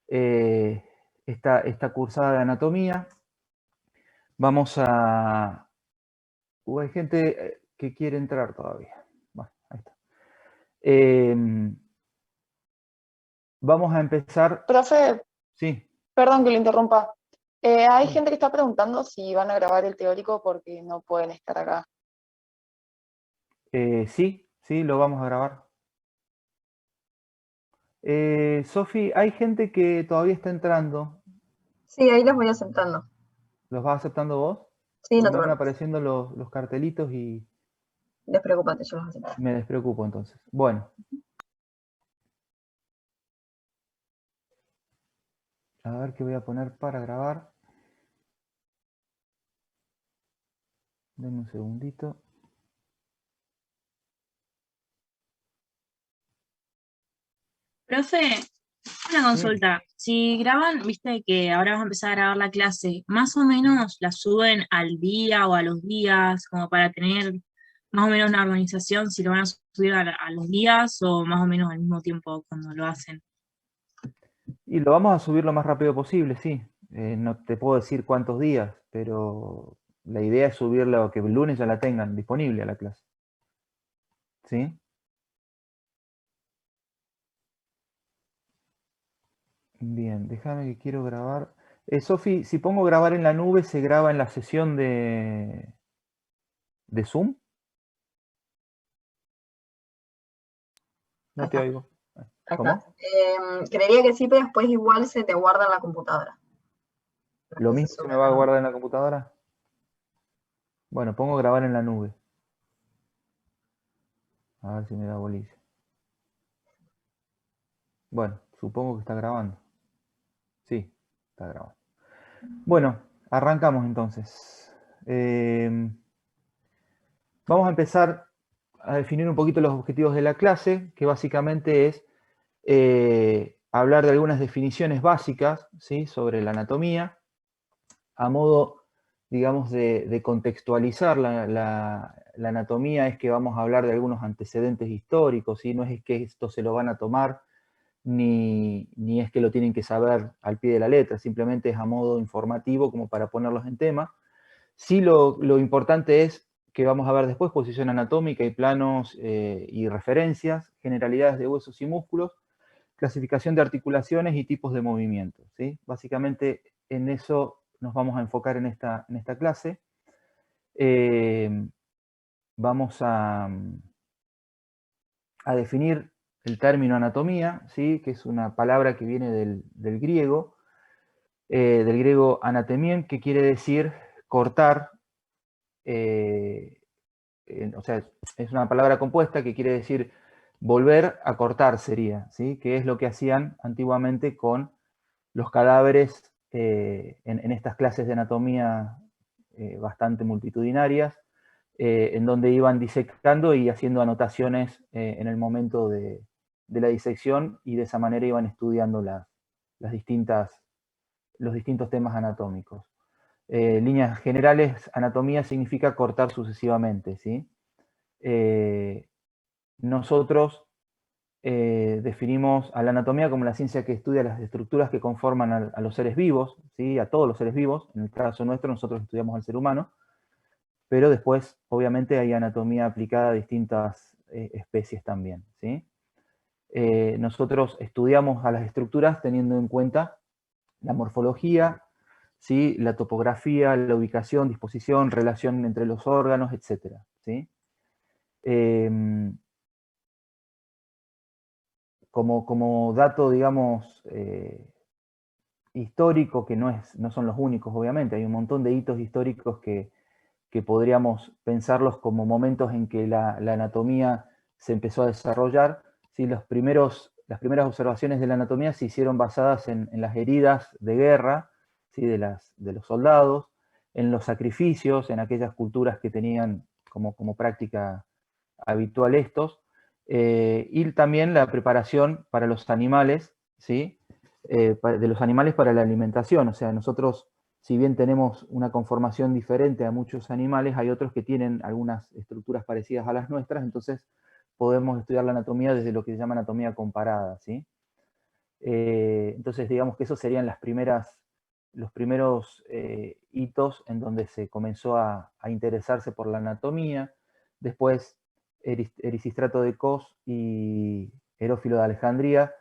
esta cursada de anatomía. Vamos a... hay gente que quiere entrar todavía. Bueno, ahí está. Vamos a empezar... Profe, Sí. perdón que lo interrumpa. Hay Sí. gente que está preguntando si van a grabar el teórico porque no pueden estar acá. Sí, lo vamos a grabar. Sofi, hay gente que todavía está entrando. Sí, ahí los voy aceptando. ¿Los vas aceptando vos? Sí, no Porque te me van preocupes. apareciendo los cartelitos y Despreocúpate, yo los acepto. me despreocupo entonces. Bueno. A ver qué voy a poner para grabar. Denme un segundito. Profe, una consulta. Si graban, viste que ahora vas a empezar a grabar la clase, ¿más o menos la suben al día o a los días, como para tener más o menos una organización, si lo van a subir a los días o más o menos al mismo tiempo cuando lo hacen? Y lo vamos a subir lo más rápido posible, sí. No te puedo decir cuántos días, pero la idea es subirlo, que el lunes ya la tengan disponible a la clase. ¿Sí? Bien, déjame que quiero grabar. Sofi, si pongo grabar en la nube, ¿se graba en la sesión de Zoom? No te Acá. oigo. Acá. ¿Cómo? Creería que sí, pero después igual se te guarda en la computadora. ¿Lo mismo se me va a guardar en la computadora? Bueno, pongo grabar en la nube. A ver si me da bolilla. Bueno, supongo que está grabando. Sí, está grabando. Bueno, arrancamos entonces. Vamos a empezar a definir un poquito los objetivos de la clase, que básicamente es hablar de algunas definiciones básicas, ¿sí?, sobre la anatomía, a modo, digamos, de contextualizar la anatomía. Es que vamos a hablar de algunos antecedentes históricos, ¿sí? No es que esto se lo van a tomar, ni es que lo tienen que saber al pie de la letra, simplemente es a modo informativo como para ponerlos en tema. Sí, lo importante es que vamos a ver después posición anatómica y planos y referencias, generalidades de huesos y músculos, clasificación de articulaciones y tipos de movimientos, ¿sí? Básicamente en eso nos vamos a enfocar en esta clase. Vamos a definir el término anatomía, ¿sí?, que es una palabra que viene del griego anatemien, que quiere decir cortar. O sea, es una palabra compuesta que quiere decir volver a cortar, sería, ¿sí?, que es lo que hacían antiguamente con los cadáveres en estas clases de anatomía bastante multitudinarias, en donde iban disecando y haciendo anotaciones en el momento de la disección, y de esa manera iban estudiando los distintos temas anatómicos. Líneas generales, anatomía significa cortar sucesivamente, ¿sí? Nosotros definimos a la anatomía como la ciencia que estudia las estructuras que conforman a los seres vivos, ¿sí?, a todos los seres vivos. En el caso nuestro, nosotros estudiamos al ser humano, pero después, obviamente, hay anatomía aplicada a distintas especies también, ¿sí? Nosotros estudiamos a las estructuras teniendo en cuenta la morfología, ¿sí?, la topografía, la ubicación, disposición, relación entre los órganos, etc., ¿sí? Como dato, digamos, histórico, que no son los únicos, obviamente, hay un montón de hitos históricos que podríamos pensarlos como momentos en que la anatomía se empezó a desarrollar, ¿sí? Las primeras observaciones de la anatomía se hicieron basadas en las heridas de guerra, ¿sí?, de los soldados, en los sacrificios, en aquellas culturas que tenían como práctica habitual estos, y también la preparación para los animales, ¿sí?, de los animales para la alimentación. O sea, nosotros, si bien tenemos una conformación diferente a muchos animales, hay otros que tienen algunas estructuras parecidas a las nuestras, entonces podemos estudiar la anatomía desde lo que se llama anatomía comparada, ¿sí? Entonces, digamos que esos serían los primeros hitos en donde se comenzó a interesarse por la anatomía. Después, Erisistrato de Cos y Herófilo de Alejandría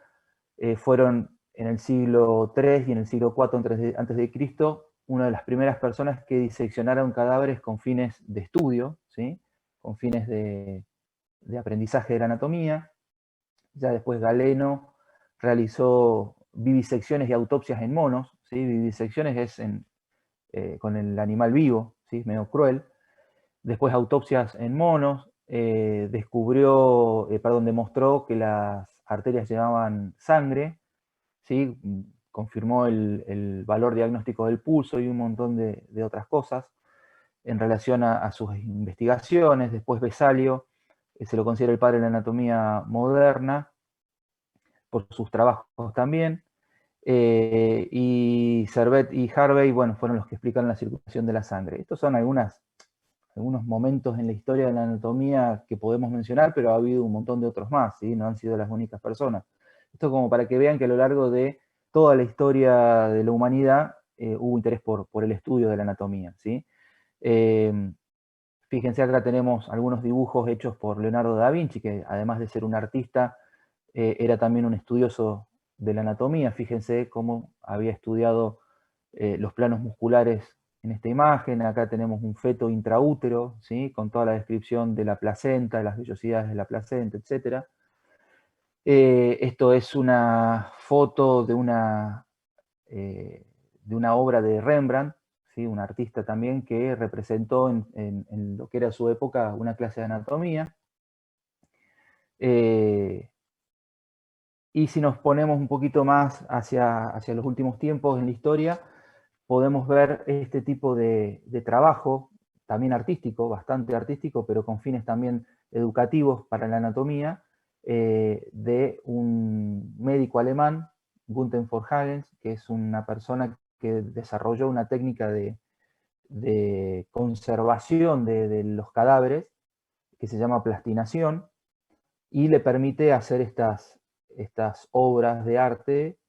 fueron en el siglo III y en el siglo IV a.C. una de las primeras personas que diseccionaron cadáveres con fines de estudio, ¿sí? Con fines de aprendizaje de la anatomía. Ya después Galeno realizó vivisecciones y autopsias en monos, ¿sí? Vivisecciones es con el animal vivo, ¿sí? Medio cruel. Después autopsias en monos, demostró que las arterias llevaban sangre, ¿sí? Confirmó el valor diagnóstico del pulso y un montón de otras cosas en relación a sus investigaciones. Después Vesalio se lo considera el padre de la anatomía moderna, por sus trabajos también. Y Servet y Harvey, bueno, fueron los que explicaron la circulación de la sangre. Estos son algunos momentos en la historia de la anatomía que podemos mencionar, pero ha habido un montón de otros más, ¿sí? No han sido las únicas personas. Esto como para que vean que a lo largo de toda la historia de la humanidad hubo interés por el estudio de la anatomía, ¿sí? Fíjense, acá tenemos algunos dibujos hechos por Leonardo da Vinci, que además de ser un artista, era también un estudioso de la anatomía. Fíjense cómo había estudiado los planos musculares en esta imagen. Acá tenemos un feto intraútero, ¿sí? Con toda la descripción de la placenta, de las vellosidades de la placenta, etc. Esto es una foto de una obra de Rembrandt, ¿sí? Un artista también que representó en lo que era su época una clase de anatomía. Y si nos ponemos un poquito más hacia los últimos tiempos en la historia, podemos ver este tipo de trabajo, también artístico, bastante artístico, pero con fines también educativos para la anatomía, de un médico alemán, Gunther von Hagens, que es una persona que desarrolló una técnica de conservación de los cadáveres, que se llama plastinación, y le permite hacer estas obras de arte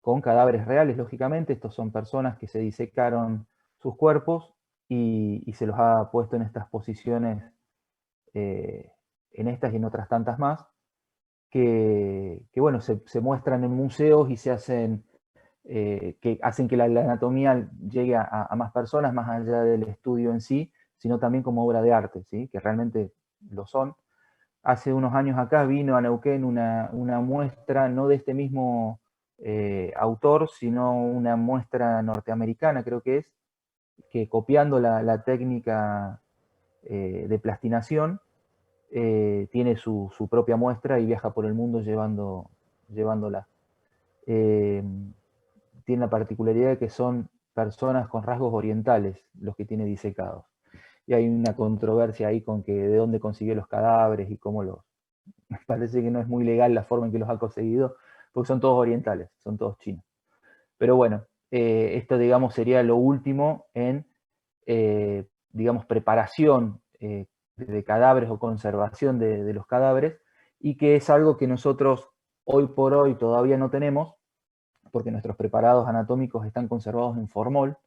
con cadáveres reales, lógicamente. Estos son personas que se disecaron sus cuerpos y se los ha puesto en estas posiciones, en estas y en otras tantas más, que bueno, se muestran en museos y se hacen, que hacen que la anatomía llegue a más personas, más allá del estudio en sí, sino también como obra de arte, ¿sí? Que realmente lo son. Hace unos años acá vino a Neuquén una muestra, no de este mismo autor, sino una muestra norteamericana, creo que es, que copiando la técnica de plastinación, tiene su propia muestra y viaja por el mundo llevándola. Tiene la particularidad de que son personas con rasgos orientales los que tiene disecados. Y hay una controversia ahí con que de dónde consiguió los cadáveres y cómo los... Me parece que no es muy legal la forma en que los ha conseguido, porque son todos orientales, son todos chinos. Pero bueno, esto, digamos, sería lo último en, digamos, preparación de cadáveres o conservación de los cadáveres, y que es algo que nosotros hoy por hoy todavía no tenemos, porque nuestros preparados anatómicos están conservados en formol,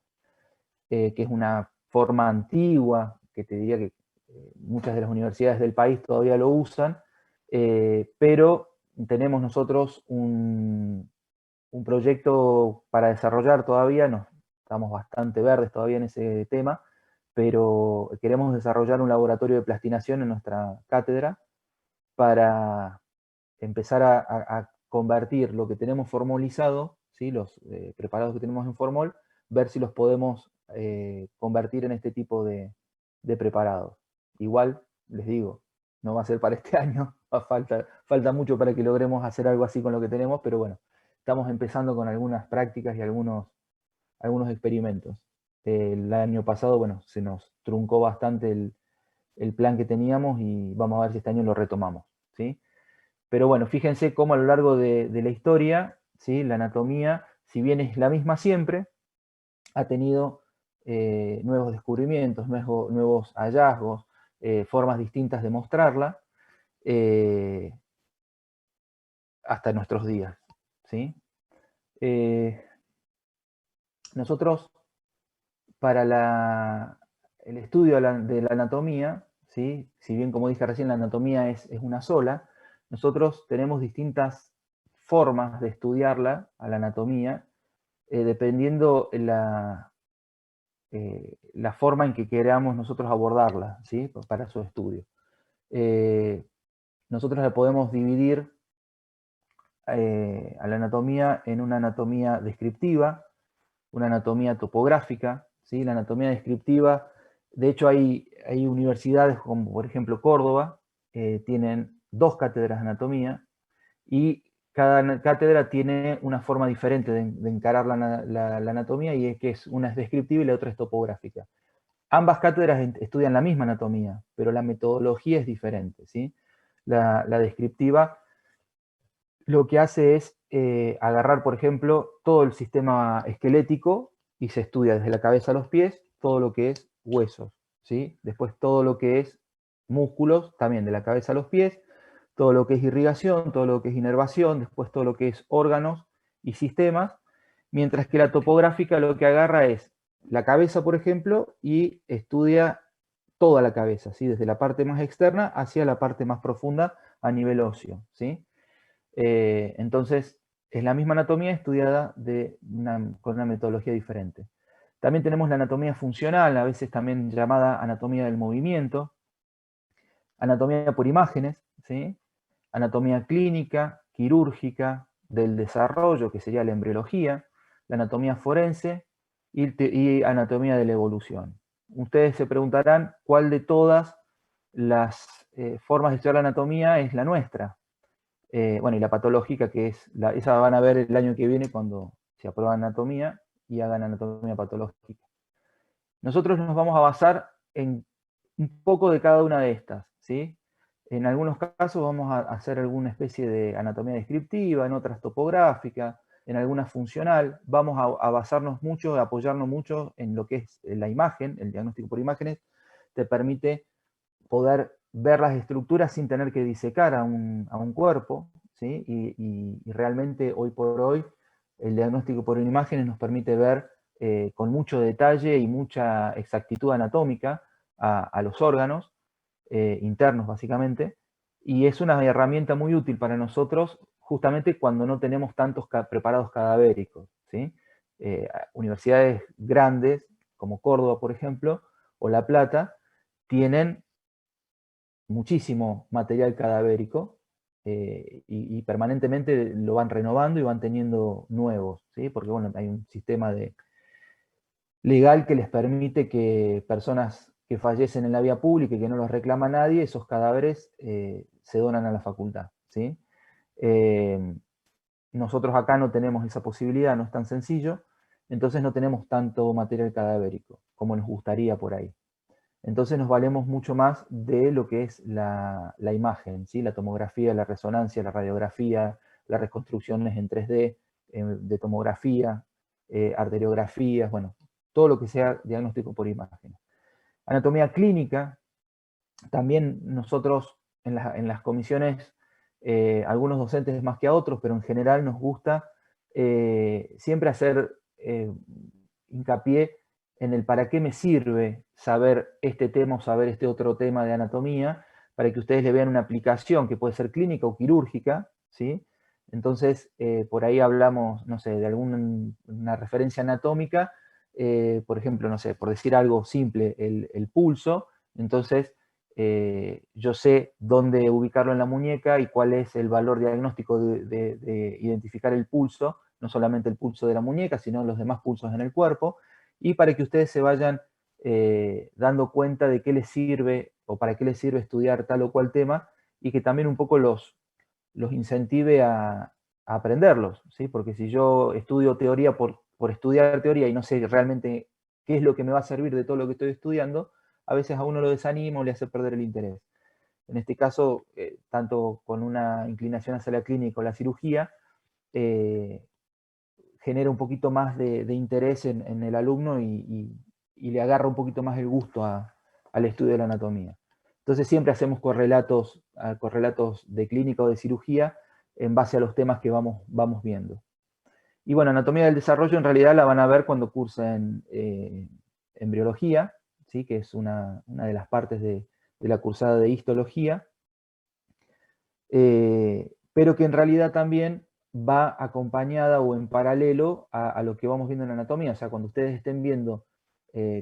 que es una forma antigua, que te diría que muchas de las universidades del país todavía lo usan, pero tenemos nosotros un proyecto para desarrollar todavía, estamos bastante verdes todavía en ese tema, pero queremos desarrollar un laboratorio de plastinación en nuestra cátedra para empezar a convertir lo que tenemos formolizado, ¿sí? Los preparados que tenemos en formol, ver si los podemos convertir en este tipo de preparados. Igual, les digo, no va a ser para este año, falta mucho para que logremos hacer algo así con lo que tenemos, pero bueno, estamos empezando con algunas prácticas y algunos experimentos. El año pasado, bueno, se nos truncó bastante el plan que teníamos y vamos a ver si este año lo retomamos, ¿sí? Pero bueno, fíjense cómo a lo largo de la historia, ¿sí? La anatomía, si bien es la misma siempre, ha tenido nuevos descubrimientos, nuevos hallazgos, formas distintas de mostrarla, hasta nuestros días, ¿sí? nosotros, para el estudio de la anatomía, ¿sí? Si bien, como dije recién, la anatomía es una sola, nosotros tenemos distintas formas de estudiarla, a la anatomía, dependiendo la forma en que queramos nosotros abordarla, ¿sí? Para su estudio. Nosotros la podemos dividir a la anatomía en una anatomía descriptiva, una anatomía topográfica, ¿sí? La anatomía descriptiva, de hecho hay universidades como por ejemplo Córdoba, tienen 2 cátedras de anatomía, y cada cátedra tiene una forma diferente de encarar la anatomía, y es que una es descriptiva y la otra es topográfica. Ambas cátedras estudian la misma anatomía, pero la metodología es diferente, ¿sí? La descriptiva lo que hace es agarrar, por ejemplo, todo el sistema esquelético y se estudia desde la cabeza a los pies todo lo que es huesos, ¿sí? Después todo lo que es músculos, también de la cabeza a los pies, todo lo que es irrigación, todo lo que es inervación, después todo lo que es órganos y sistemas, mientras que la topográfica lo que agarra es la cabeza, por ejemplo, y estudia toda la cabeza, ¿sí? Desde la parte más externa hacia la parte más profunda a nivel óseo, ¿sí? Entonces, es la misma anatomía estudiada con una metodología diferente. También tenemos la anatomía funcional, a veces también llamada anatomía del movimiento, anatomía por imágenes, ¿sí? Anatomía clínica, quirúrgica, del desarrollo, que sería la embriología, la anatomía forense y anatomía de la evolución. Ustedes se preguntarán cuál de todas las formas de estudiar la anatomía es la nuestra. Bueno, y la patológica, que es, esa van a ver el año que viene cuando se aprueba anatomía y hagan anatomía patológica. Nosotros nos vamos a basar en un poco de cada una de estas, ¿sí? En algunos casos vamos a hacer alguna especie de anatomía descriptiva, en otras topográfica, en algunas funcional. Vamos a basarnos mucho, a apoyarnos mucho en lo que es la imagen, el diagnóstico por imágenes, te permite poder ver las estructuras sin tener que disecar a un cuerpo, ¿sí? Y realmente hoy por hoy el diagnóstico por imágenes nos permite ver con mucho detalle y mucha exactitud anatómica a los órganos internos básicamente, y es una herramienta muy útil para nosotros justamente cuando no tenemos tantos preparados cadavéricos, ¿sí? Universidades grandes como Córdoba, por ejemplo, o La Plata, tienen muchísimo material cadavérico y permanentemente lo van renovando y van teniendo nuevos, ¿sí? Porque bueno, hay un sistema legal que les permite que personas que fallecen en la vía pública y que no los reclama nadie, esos cadáveres se donan a la facultad, ¿sí? Nosotros acá no tenemos esa posibilidad, no es tan sencillo, entonces no tenemos tanto material cadavérico como nos gustaría por ahí. Entonces nos valemos mucho más de lo que es la imagen, ¿sí? La tomografía, la resonancia, la radiografía, las reconstrucciones en 3D, de tomografía, arteriografías, bueno, todo lo que sea diagnóstico por imagen. Anatomía clínica, también nosotros en las comisiones, algunos docentes más que a otros, pero en general nos gusta siempre hacer hincapié en el para qué me sirve saber este tema o saber este otro tema de anatomía, para que ustedes le vean una aplicación que puede ser clínica o quirúrgica, ¿sí? Entonces, por ahí hablamos, no sé, de alguna referencia anatómica, por ejemplo, no sé, por decir algo simple, el pulso, entonces yo sé dónde ubicarlo en la muñeca y cuál es el valor diagnóstico de identificar el pulso, no solamente el pulso de la muñeca, sino los demás pulsos en el cuerpo, y para que ustedes se vayan dando cuenta de qué les sirve o para qué les sirve estudiar tal o cual tema, y que también un poco los incentive a aprenderlos, ¿sí? Porque si yo estudio teoría por estudiar teoría y no sé realmente qué es lo que me va a servir de todo lo que estoy estudiando, a veces a uno lo desanima o le hace perder el interés. En este caso, tanto con una inclinación hacia la clínica o la cirugía, genera un poquito más de interés en el alumno y le agarra un poquito más el gusto al estudio de la anatomía. Entonces siempre hacemos correlatos de clínica o de cirugía en base a los temas que vamos viendo. Y bueno, anatomía del desarrollo en realidad la van a ver cuando cursen embriología, ¿sí? Que es una de las partes de la cursada de histología, pero que en realidad también va acompañada o en paralelo a lo que vamos viendo en anatomía. O sea, cuando ustedes estén viendo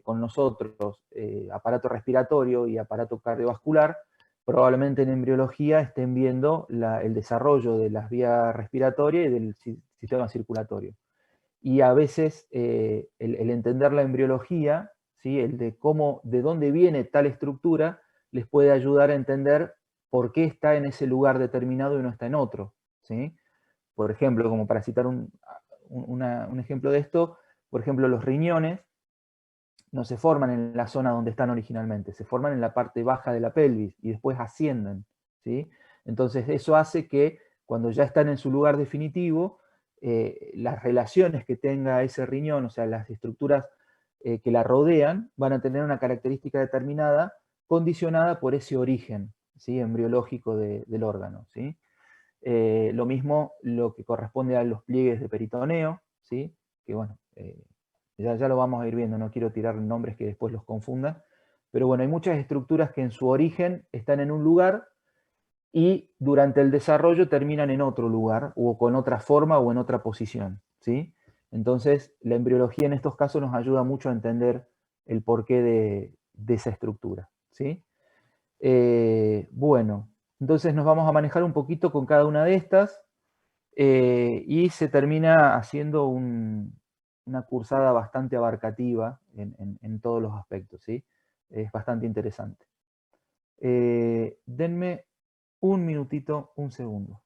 con nosotros aparato respiratorio y aparato cardiovascular, probablemente en embriología estén viendo el desarrollo de las vías respiratorias y del sistema circulatorio. Y a veces el entender la embriología, ¿sí? El de dónde viene tal estructura, les puede ayudar a entender por qué está en ese lugar determinado y no está en otro, ¿sí? Por ejemplo, como para citar un ejemplo de esto, por ejemplo, los riñones no se forman en la zona donde están originalmente, se forman en la parte baja de la pelvis y después ascienden, ¿sí? Entonces eso hace que cuando ya están en su lugar definitivo, las relaciones que tenga ese riñón, o sea, las estructuras que la rodean, van a tener una característica determinada condicionada por ese origen, ¿sí? Embriológico del órgano, ¿sí? Lo mismo lo que corresponde a los pliegues de peritoneo, ¿sí? Que bueno, ya lo vamos a ir viendo, no quiero tirar nombres que después los confundan, pero bueno, hay muchas estructuras que en su origen están en un lugar y durante el desarrollo terminan en otro lugar, o con otra forma o en otra posición, ¿sí? Entonces, la embriología en estos casos nos ayuda mucho a entender el porqué de esa estructura, ¿sí? Bueno, entonces nos vamos a manejar un poquito con cada una de estas, y se termina haciendo una cursada bastante abarcativa en todos los aspectos, ¿sí? Es bastante interesante. Denme un minutito, un segundo.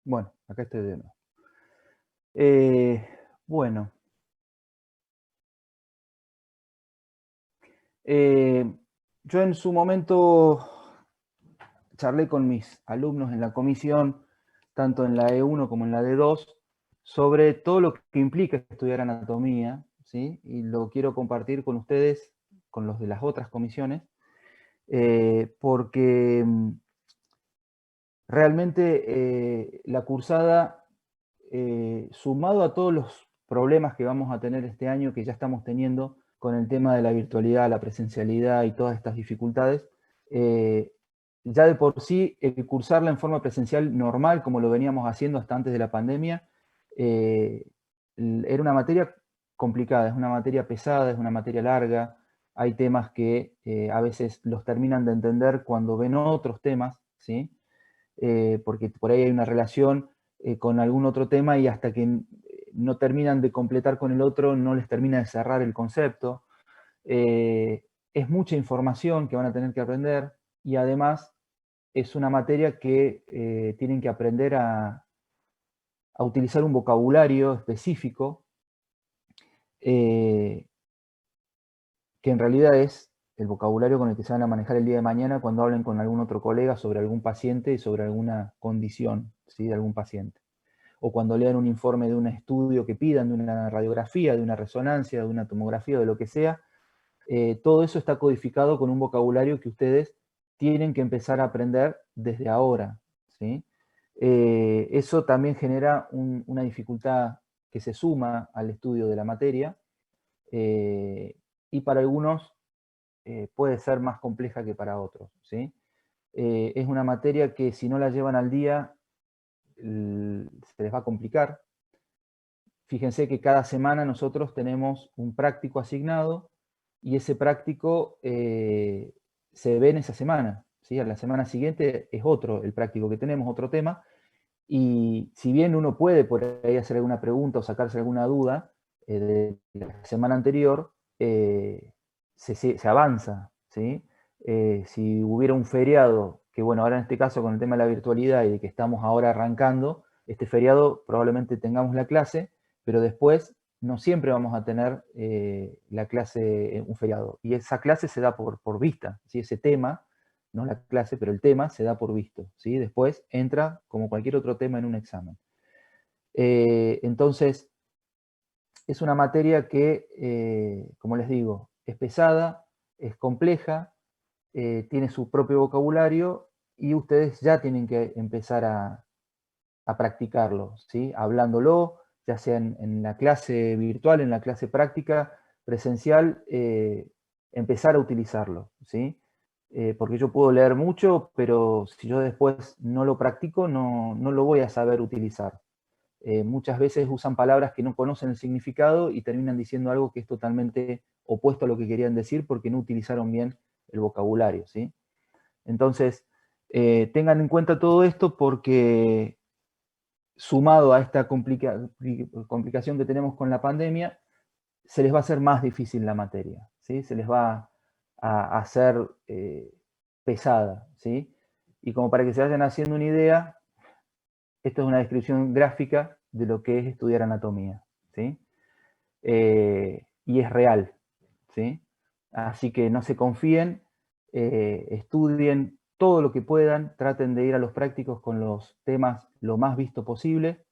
Bueno, acá estoy de nuevo. Bueno. Yo en su momento charlé con mis alumnos en la comisión, tanto en la E1 como en la D2, sobre todo lo que implica estudiar anatomía, ¿sí? Y lo quiero compartir con ustedes, con los de las otras comisiones, porque realmente la cursada, sumado a todos los problemas que vamos a tener este año, que ya estamos teniendo con el tema de la virtualidad, la presencialidad y todas estas dificultades, ya de por sí el cursarla en forma presencial normal, como lo veníamos haciendo hasta antes de la pandemia, era una materia complicada, es una materia pesada, es una materia larga, hay temas que a veces los terminan de entender cuando ven otros temas, ¿sí? Porque por ahí hay una relación con algún otro tema y hasta que no terminan de completar con el otro, no les termina de cerrar el concepto. Es mucha información que van a tener que aprender y además es una materia que tienen que aprender a utilizar un vocabulario específico que en realidad es el vocabulario con el que se van a manejar el día de mañana cuando hablen con algún otro colega sobre algún paciente y sobre alguna condición, ¿sí? De algún paciente. O cuando lean un informe de un estudio que pidan, de una radiografía, de una resonancia, de una tomografía, de lo que sea, todo eso está codificado con un vocabulario que ustedes tienen que empezar a aprender desde ahora, ¿sí? Eso también genera una dificultad que se suma al estudio de la materia, y para algunos puede ser más compleja que para otros, ¿sí? Es una materia que si no la llevan al día, se les va a complicar. Fíjense que cada semana nosotros tenemos un práctico asignado y ese práctico se ve en esa semana, ¿sí? A la semana siguiente es otro, el práctico que tenemos, otro tema, y si bien uno puede por ahí hacer alguna pregunta o sacarse alguna duda de la semana anterior, se avanza, ¿sí? Si hubiera un feriado, que bueno, ahora en este caso con el tema de la virtualidad y de que estamos ahora arrancando, este feriado probablemente tengamos la clase, pero después no siempre vamos a tener la clase en un feriado. Y esa clase se da por vista, ¿sí? Ese tema, no la clase, pero el tema se da por visto, ¿sí? Después entra como cualquier otro tema en un examen. Entonces, es una materia que, como les digo, es pesada, es compleja, tiene su propio vocabulario y ustedes ya tienen que empezar a practicarlo, ¿sí? Hablándolo, ya sea en la clase virtual, en la clase práctica, presencial, empezar a utilizarlo, ¿sí? Porque yo puedo leer mucho, pero si yo después no lo practico, no lo voy a saber utilizar. Muchas veces usan palabras que no conocen el significado y terminan diciendo algo que es totalmente opuesto a lo que querían decir porque no utilizaron bien el vocabulario, ¿sí? Entonces, tengan en cuenta todo esto porque sumado a esta complicación que tenemos con la pandemia, se les va a hacer más difícil la materia, ¿sí? Se les va a hacer pesada, ¿sí? Y como para que se vayan haciendo una idea, esto es una descripción gráfica de lo que es estudiar anatomía, ¿sí? Y es real, ¿sí? Así que no se confíen, estudien todo lo que puedan, traten de ir a los prácticos con los temas lo más visto posible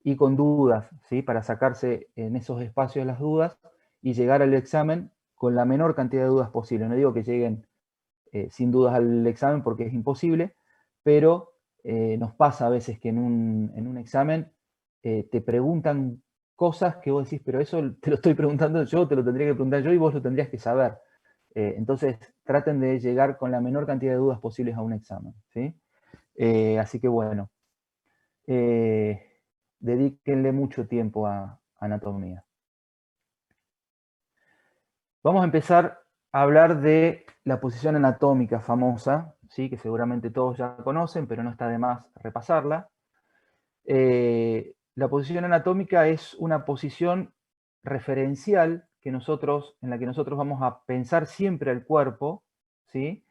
y con dudas, ¿sí? Para sacarse en esos espacios las dudas y llegar al examen con la menor cantidad de dudas posible. No digo que lleguen sin dudas al examen porque es imposible, pero nos pasa a veces que en un examen te preguntan cosas que vos decís, pero eso te lo estoy preguntando yo, te lo tendría que preguntar yo y vos lo tendrías que saber. Entonces, traten de llegar con la menor cantidad de dudas posibles a un examen, ¿sí? Así que bueno, dedíquenle mucho tiempo a anatomía. Vamos a empezar a hablar de la posición anatómica famosa, ¿sí? Que seguramente todos ya conocen, pero no está de más repasarla. La posición anatómica es una posición referencial en la que nosotros vamos a pensar siempre el cuerpo, ¿sí?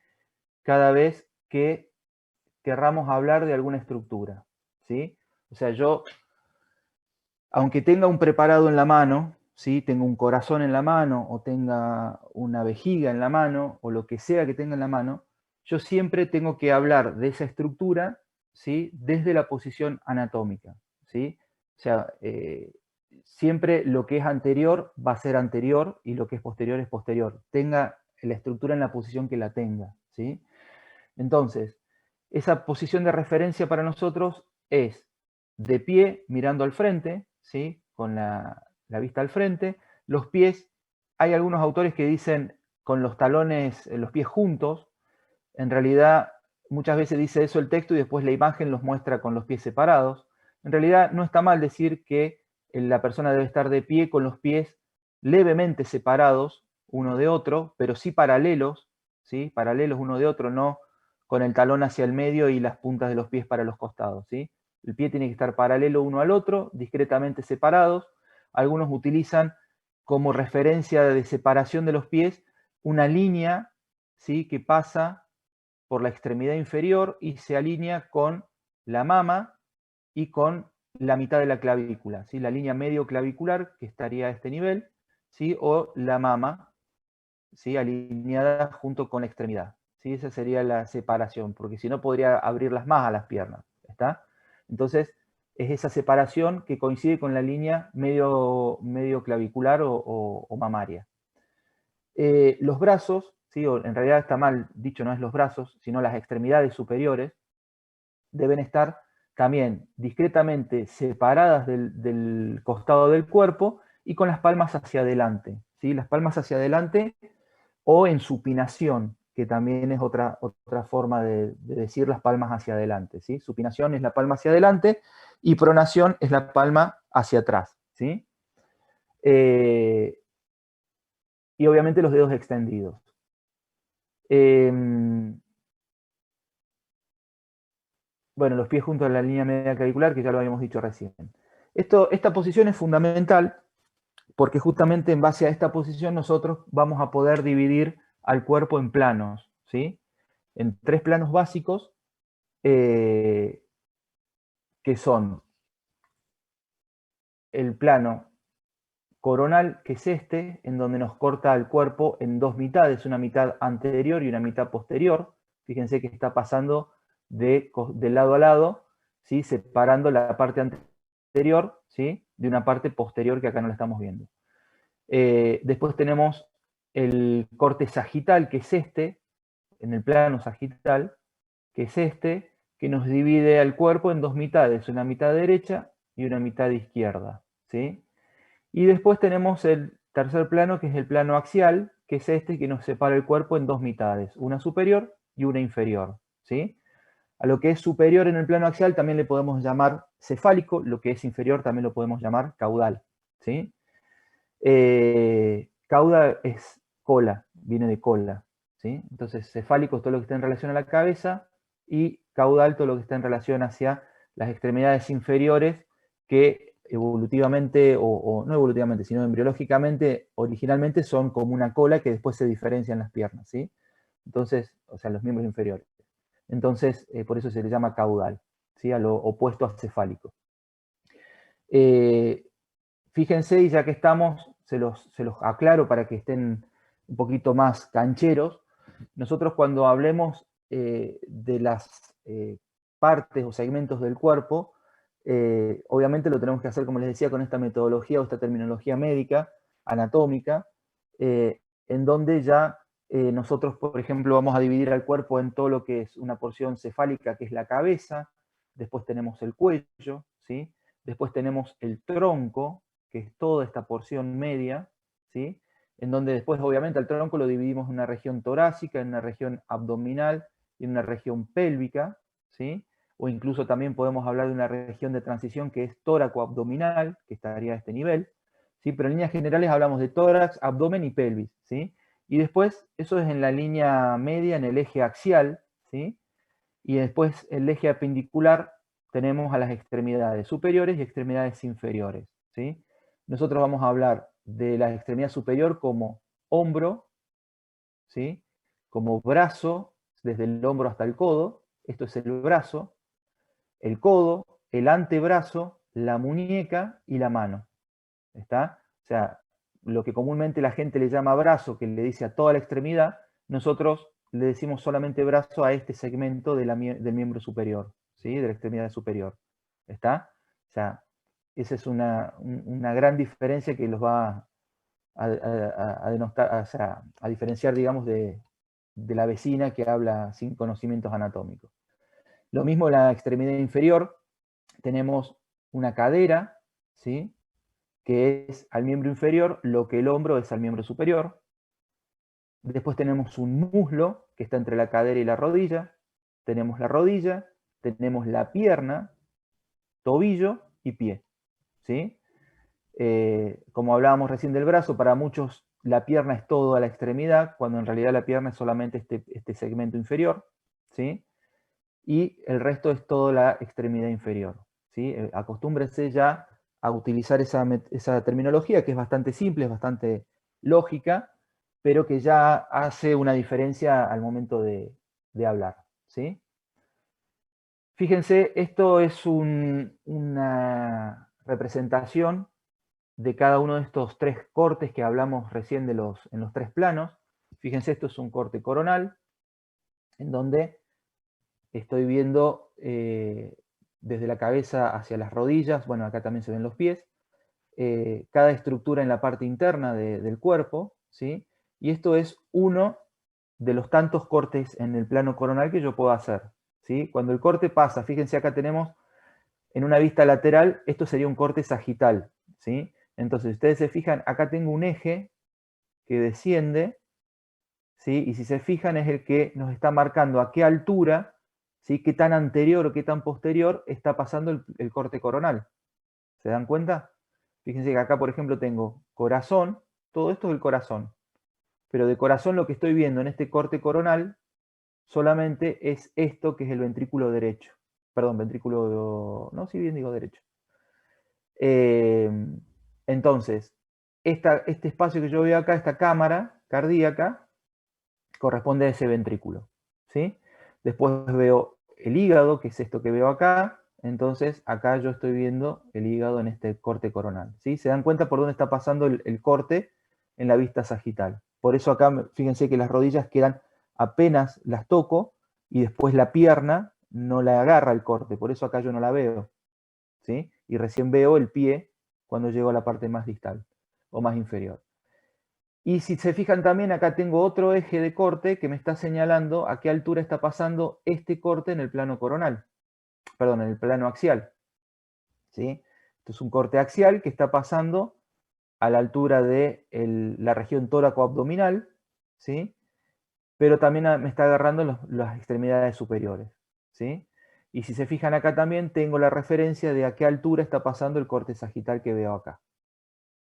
Cada vez que querramos hablar de alguna estructura, ¿sí? O sea, yo, aunque tenga un preparado en la mano, ¿sí? Tenga un corazón en la mano o tenga una vejiga en la mano o lo que sea que tenga en la mano, yo siempre tengo que hablar de esa estructura, ¿sí? Desde la posición anatómica, ¿sí? O sea, siempre lo que es anterior va a ser anterior y lo que es posterior. Tenga la estructura en la posición que la tenga, ¿sí? Entonces, esa posición de referencia para nosotros es de pie mirando al frente, ¿sí? Con la vista al frente. Los pies, hay algunos autores que dicen con los talones, los pies juntos. En realidad, muchas veces dice eso el texto y después la imagen los muestra con los pies separados. En realidad, no está mal decir que la persona debe estar de pie con los pies levemente separados uno de otro, pero sí paralelos, ¿sí? Paralelos uno de otro, no con el talón hacia el medio y las puntas de los pies para los costados, ¿sí? El pie tiene que estar paralelo uno al otro, discretamente separados. Algunos utilizan como referencia de separación de los pies una línea, ¿sí? Que pasa por la extremidad inferior y se alinea con la mama y con la mitad de la clavícula, ¿sí? La línea medio clavicular, que estaría a este nivel, ¿sí? O la mama, ¿sí? Alineada junto con la extremidad, ¿sí? Esa sería la separación, porque si no podría abrirlas más a las piernas, ¿está? Entonces, es esa separación que coincide con la línea medio clavicular o mamaria. Los brazos, ¿sí? O en realidad está mal dicho, no es los brazos, sino las extremidades superiores, deben estar también discretamente separadas del costado del cuerpo y con las palmas hacia adelante, ¿sí? Las palmas hacia adelante o en supinación, que también es otra forma de decir las palmas hacia adelante, ¿sí? Supinación es la palma hacia adelante y pronación es la palma hacia atrás, ¿sí? Y obviamente los dedos extendidos. Bueno, los pies junto a la línea media clavicular, que ya lo habíamos dicho recién. Esta posición es fundamental porque justamente en base a esta posición nosotros vamos a poder dividir al cuerpo en planos, ¿sí? En 3 planos básicos, que son el plano coronal, que es este, en donde nos corta el cuerpo en 2 mitades, una mitad anterior y una mitad posterior. Fíjense que está pasando de lado a lado, ¿sí? Separando la parte anterior, ¿sí? De una parte posterior que acá no la estamos viendo. Después tenemos el corte sagital, que es este, en el plano sagital, que es este, que nos divide al cuerpo en 2 mitades, una mitad derecha y una mitad izquierda, ¿sí? Y después tenemos el tercer plano, que es el plano axial, que es este que nos separa el cuerpo en 2 mitades, una superior y una inferior, ¿sí? A lo que es superior en el plano axial también le podemos llamar cefálico, lo que es inferior también lo podemos llamar caudal, ¿sí? Cauda es cola, viene de cola, ¿sí? Entonces cefálico es todo lo que está en relación a la cabeza y caudal todo lo que está en relación hacia las extremidades inferiores que evolutivamente, o no evolutivamente, sino embriológicamente, originalmente son como una cola que después se diferencia en las piernas, ¿sí? Entonces, o sea, los miembros inferiores. Entonces, por eso se le llama caudal, ¿sí? A lo opuesto a cefálico. Fíjense, y ya que estamos, se los aclaro para que estén un poquito más cancheros. Nosotros cuando hablemos de las partes o segmentos del cuerpo, obviamente lo tenemos que hacer, como les decía, con esta metodología o esta terminología médica, anatómica, en donde ya nosotros, por ejemplo, vamos a dividir al cuerpo en todo lo que es una porción cefálica, que es la cabeza, después tenemos el cuello, ¿sí? Después tenemos el tronco, que es toda esta porción media, ¿sí? En donde después, obviamente, el tronco lo dividimos en una región torácica, en una región abdominal y en una región pélvica, ¿sí? O incluso también podemos hablar de una región de transición que es tóraco-abdominal, que estaría a este nivel, ¿sí? Pero en líneas generales hablamos de tórax, abdomen y pelvis, ¿sí? Y después, eso es en la línea media, en el eje axial, ¿sí? Y después, el eje apendicular, tenemos a las extremidades superiores y extremidades inferiores, ¿sí? Nosotros vamos a hablar de la extremidad superior como hombro, ¿sí? Como brazo, desde el hombro hasta el codo, esto es el brazo, el codo, el antebrazo, la muñeca y la mano, ¿está? O sea, lo que comúnmente la gente le llama brazo, que le dice a toda la extremidad, nosotros le decimos solamente brazo a este segmento del miembro superior, ¿sí? De la extremidad superior, ¿está? O sea, esa es una gran diferencia que los va a denotar, o sea, a diferenciar, digamos, de la vecina que habla sin conocimientos anatómicos. Lo mismo en la extremidad inferior, tenemos una cadera, ¿sí? Que es al miembro inferior lo que el hombro es al miembro superior. Después tenemos un muslo que está entre la cadera y la rodilla. Tenemos la rodilla, tenemos la pierna, tobillo y pie, ¿sí? Como hablábamos recién del brazo, para muchos la pierna es toda la extremidad, cuando en realidad la pierna es solamente este segmento inferior, ¿sí? Y el resto es toda la extremidad inferior, ¿sí? Acostúmbrense ya a utilizar esa terminología que es bastante simple, es bastante lógica, pero que ya hace una diferencia al momento de hablar, ¿sí? Fíjense, esto es una representación de cada uno de estos 3 cortes que hablamos recién en los 3 planos. Fíjense, esto es un corte coronal, en donde estoy viendo desde la cabeza hacia las rodillas, bueno, acá también se ven los pies, cada estructura en la parte interna del cuerpo, ¿sí? Y esto es uno de los tantos cortes en el plano coronal que yo puedo hacer, ¿sí? Cuando el corte pasa, fíjense acá tenemos en una vista lateral, esto sería un corte sagital, ¿sí? Entonces, si ustedes se fijan, acá tengo un eje que desciende, ¿sí? Y si se fijan es el que nos está marcando a qué altura, ¿sí? Qué tan anterior o qué tan posterior está pasando el corte coronal. ¿Se dan cuenta? Fíjense que acá, por ejemplo, tengo corazón, todo esto es el corazón, pero de corazón lo que estoy viendo en este corte coronal solamente es esto que es el ventrículo derecho, perdón, ventrículo, no, sí bien digo derecho. Entonces, este espacio que yo veo acá, esta cámara cardíaca, corresponde a ese ventrículo, ¿sí? Después veo el hígado, que es esto que veo acá, entonces acá yo estoy viendo el hígado en este corte coronal, ¿sí? Se dan cuenta por dónde está pasando el corte en la vista sagital. Por eso acá, fíjense que las rodillas quedan, apenas las toco, y después la pierna no la agarra el corte, por eso acá yo no la veo, ¿sí? Y recién veo el pie cuando llego a la parte más distal, o más inferior. Y si se fijan también, acá tengo otro eje de corte que me está señalando a qué altura está pasando este corte en el plano coronal. Perdón, en el plano axial. ¿Sí? Esto es un corte axial que está pasando a la altura de la región tóraco-abdominal, ¿sí? Pero también me está agarrando las extremidades superiores, ¿sí? Y si se fijan acá también tengo la referencia de a qué altura está pasando el corte sagital que veo acá.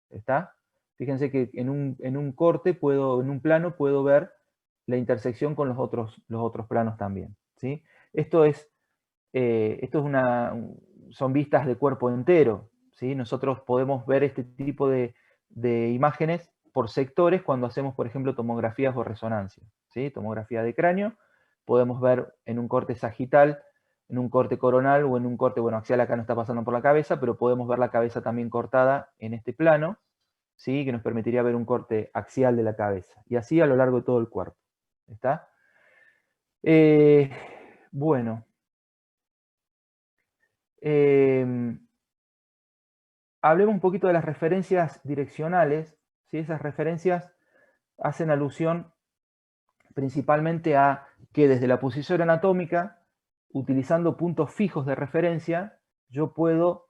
¿Está? Fíjense que en un corte, en un plano, puedo ver la intersección con los otros planos también, ¿sí? Son vistas de cuerpo entero, ¿sí? Nosotros podemos ver este tipo de imágenes por sectores cuando hacemos, por ejemplo, tomografías o resonancias, ¿sí? Tomografía de cráneo, podemos ver en un corte sagital, en un corte coronal o en un corte, bueno, axial acá no está pasando por la cabeza, pero podemos ver la cabeza también cortada en este plano, ¿sí? Que nos permitiría ver un corte axial de la cabeza. Y así a lo largo de todo el cuerpo. ¿Está? Bueno. Hablemos un poquito de las referencias direccionales. ¿Sí? Esas referencias hacen alusión principalmente a que desde la posición anatómica, utilizando puntos fijos de referencia, yo puedo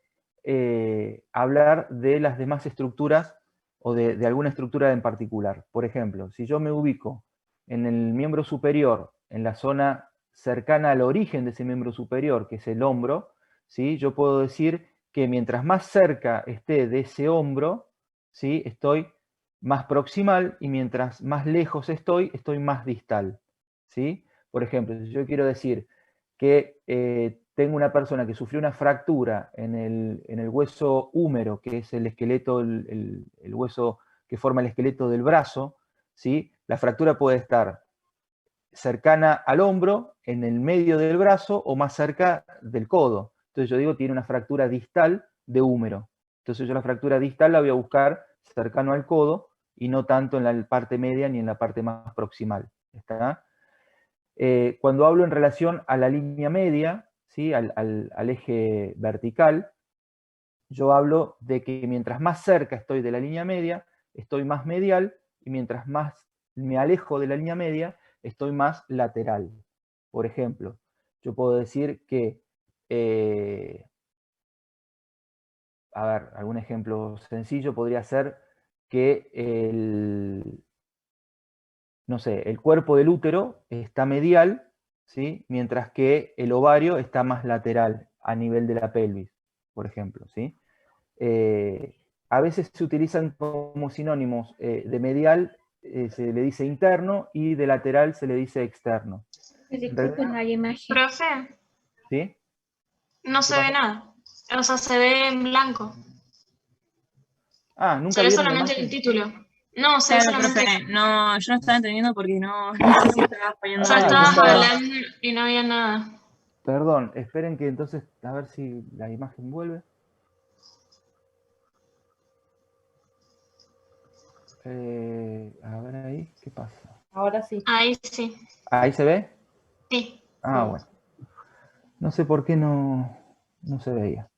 hablar de las demás estructuras o de alguna estructura en particular. Por ejemplo, si yo me ubico en el miembro superior, en la zona cercana al origen de ese miembro superior, que es el hombro, ¿sí? Yo puedo decir que mientras más cerca esté de ese hombro, ¿sí? Estoy más proximal, y mientras más lejos estoy más distal, ¿sí? Por ejemplo, si yo quiero decir que tengo una persona que sufrió una fractura en el hueso húmero, que es el esqueleto, el hueso que forma el esqueleto del brazo, ¿sí? La fractura puede estar cercana al hombro, en el medio del brazo o más cerca del codo. Entonces yo digo, tiene una fractura distal de húmero. Entonces yo la fractura distal la voy a buscar cercano al codo y no tanto en la parte media ni en la parte más proximal. ¿Está? Cuando hablo en relación a la línea media, ¿sí? al eje vertical, yo hablo de que mientras más cerca estoy de la línea media, estoy más medial, y mientras más me alejo de la línea media, estoy más lateral. Por ejemplo, yo puedo decir que, a ver, algún ejemplo sencillo podría ser que no sé, el cuerpo del útero está medial, ¿sí? Mientras que el ovario está más lateral a nivel de la pelvis, por ejemplo, ¿sí? A veces se utilizan como sinónimos de medial, se le dice interno, y de lateral se le dice externo. Disculpen la imagen. Profe, ¿Sí? no se ve nada. O sea, se ve en blanco. Ah, ¿nunca Se ve vieron la solamente el imagen? título. No, se ve Claro, solamente. profe, no, yo no estaba entendiendo porque no sé si estabas O poniendo sea, Ah, yo algo. estabas estaba- hablando y no había nada. Perdón, esperen que entonces, a ver si la imagen vuelve. A ver ahí, ¿qué pasa? Ahora sí. Ahí sí. ¿Ahí se ve? Sí. Ah, Sí. bueno. No sé por qué no se veía.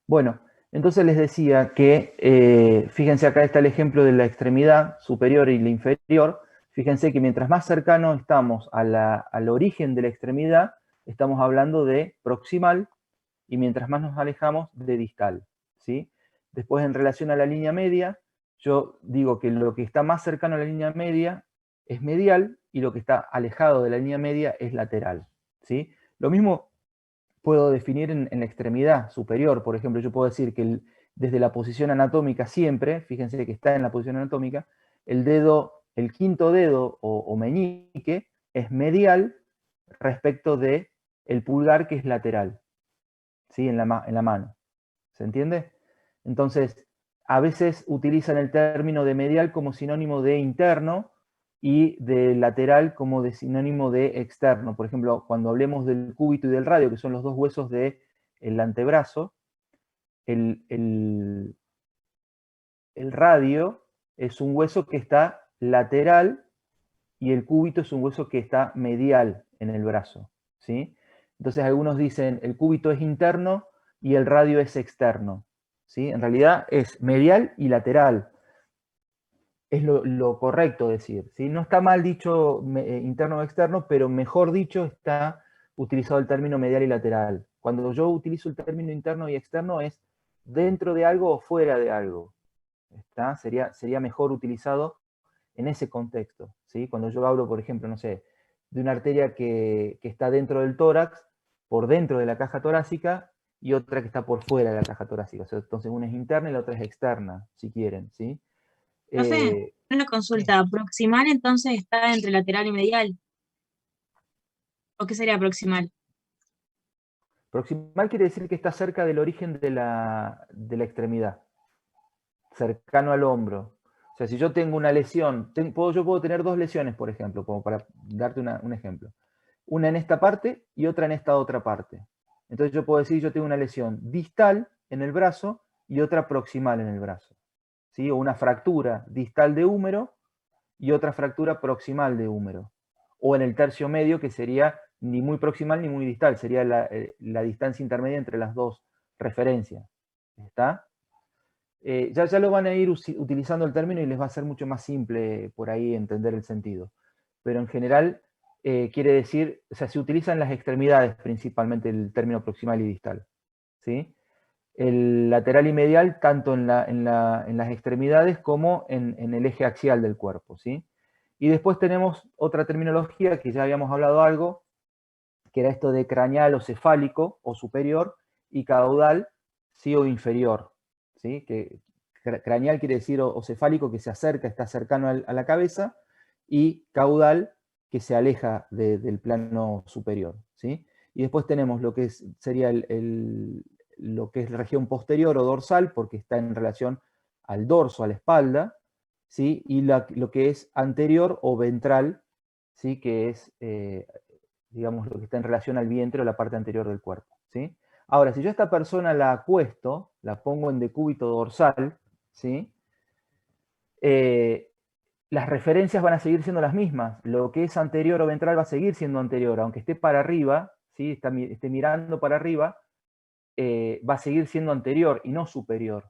Bueno, entonces les decía que, fíjense, acá está el ejemplo de la extremidad superior y la inferior. Fíjense que mientras más cercano estamos al origen de la extremidad, estamos hablando de proximal, y mientras más nos alejamos, de distal, ¿sí? Después, en relación a la línea media, yo digo que lo que está más cercano a la línea media es medial, y lo que está alejado de la línea media es lateral, ¿sí? Lo mismo puedo definir en la extremidad superior. Por ejemplo, yo puedo decir que desde la posición anatómica siempre, fíjense que está en la posición anatómica, el quinto dedo o meñique es medial respecto de el pulgar que es lateral, ¿sí? En la mano. ¿Se entiende? Entonces, a veces utilizan el término de medial como sinónimo de interno y de lateral como de sinónimo de externo. Por ejemplo, cuando hablemos del cúbito y del radio, que son los dos huesos del antebrazo, el radio es un hueso que está lateral y el cúbito es un hueso que está medial en el brazo, ¿sí? Entonces algunos dicen el cúbito es interno y el radio es externo, ¿sí? En realidad es medial y lateral. Es lo correcto decir, ¿sí? No está mal dicho interno o externo, pero mejor dicho está utilizado el término medial y lateral. Cuando yo utilizo el término interno y externo es dentro de algo o fuera de algo. ¿Está? Sería mejor utilizado en ese contexto, ¿sí? Cuando yo hablo, por ejemplo, no sé, de una arteria que está dentro del tórax, por dentro de la caja torácica, y otra que está por fuera de la caja torácica. O sea, entonces una es interna y la otra es externa, si quieren, ¿sí? Profe, una consulta, ¿proximal entonces está entre lateral y medial? ¿O qué sería proximal? Proximal quiere decir que está cerca del origen de la extremidad, cercano al hombro. O sea, si yo tengo una lesión, yo puedo tener dos lesiones, por ejemplo, como para darte un ejemplo. Una en esta parte y otra en esta otra parte. Entonces yo puedo decir, yo tengo una lesión distal en el brazo y otra proximal en el brazo, ¿sí? O una fractura distal de húmero y otra fractura proximal de húmero. O en el tercio medio, que sería ni muy proximal ni muy distal, sería la distancia intermedia entre las dos referencias. ¿Está? Ya lo van a ir utilizando el término y les va a ser mucho más simple por ahí entender el sentido. Pero en general quiere decir, o sea, se utilizan las extremidades principalmente el término proximal y distal, ¿sí? El lateral y medial tanto en las extremidades como en el eje axial del cuerpo, ¿sí? Y después tenemos otra terminología que ya habíamos hablado algo, que era esto de craneal o cefálico o superior, y caudal, ¿sí? O inferior, ¿sí? Que craneal quiere decir o cefálico, que se acerca, está cercano a la cabeza, y caudal, que se aleja del plano superior, ¿sí? Y después tenemos lo que sería lo que es la región posterior o dorsal, porque está en relación al dorso, a la espalda, ¿sí? Y lo que es anterior o ventral, ¿sí? Que es, digamos, lo que está en relación al vientre o la parte anterior del cuerpo, ¿sí? Ahora, si yo a esta persona la acuesto, la pongo en decúbito dorsal, ¿sí? Las referencias van a seguir siendo las mismas. Lo que es anterior o ventral va a seguir siendo anterior, aunque esté para arriba, ¿sí? Esté mirando para arriba, va a seguir siendo anterior y no superior,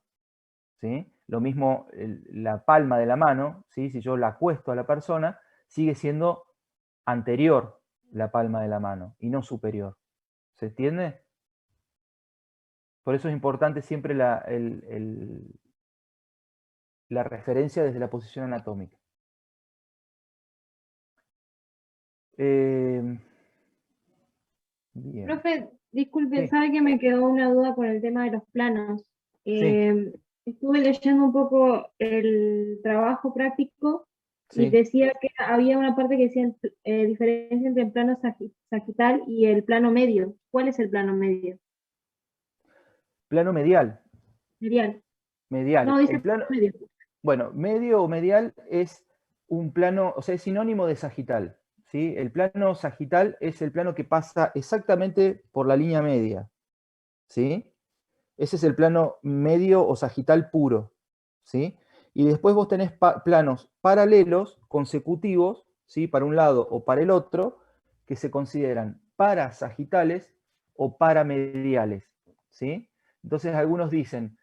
¿sí? Lo mismo la palma de la mano, ¿sí? Si yo la acuesto a la persona, sigue siendo anterior la palma de la mano y no superior. ¿Se entiende? Por eso es importante siempre la referencia desde la posición anatómica. Bien. Profe, disculpe, Sí. sabe que me quedó una duda con el tema de los planos. Sí. Estuve leyendo un poco el trabajo práctico y Sí. decía que había una parte que decía diferencia entre el plano sagital y el plano medio. ¿Cuál es el plano medio? Plano medial. Medial. Medial. No, dice El plano, medio. bueno, medio o medial es un plano, o sea, es sinónimo de sagital, ¿sí? El plano sagital es el plano que pasa exactamente por la línea media, ¿sí? Ese es el plano medio o sagital puro, ¿sí? Y después vos tenés planos paralelos, consecutivos, ¿sí? Para un lado o para el otro, que se consideran parasagitales o paramediales, ¿sí? Entonces algunos dicen,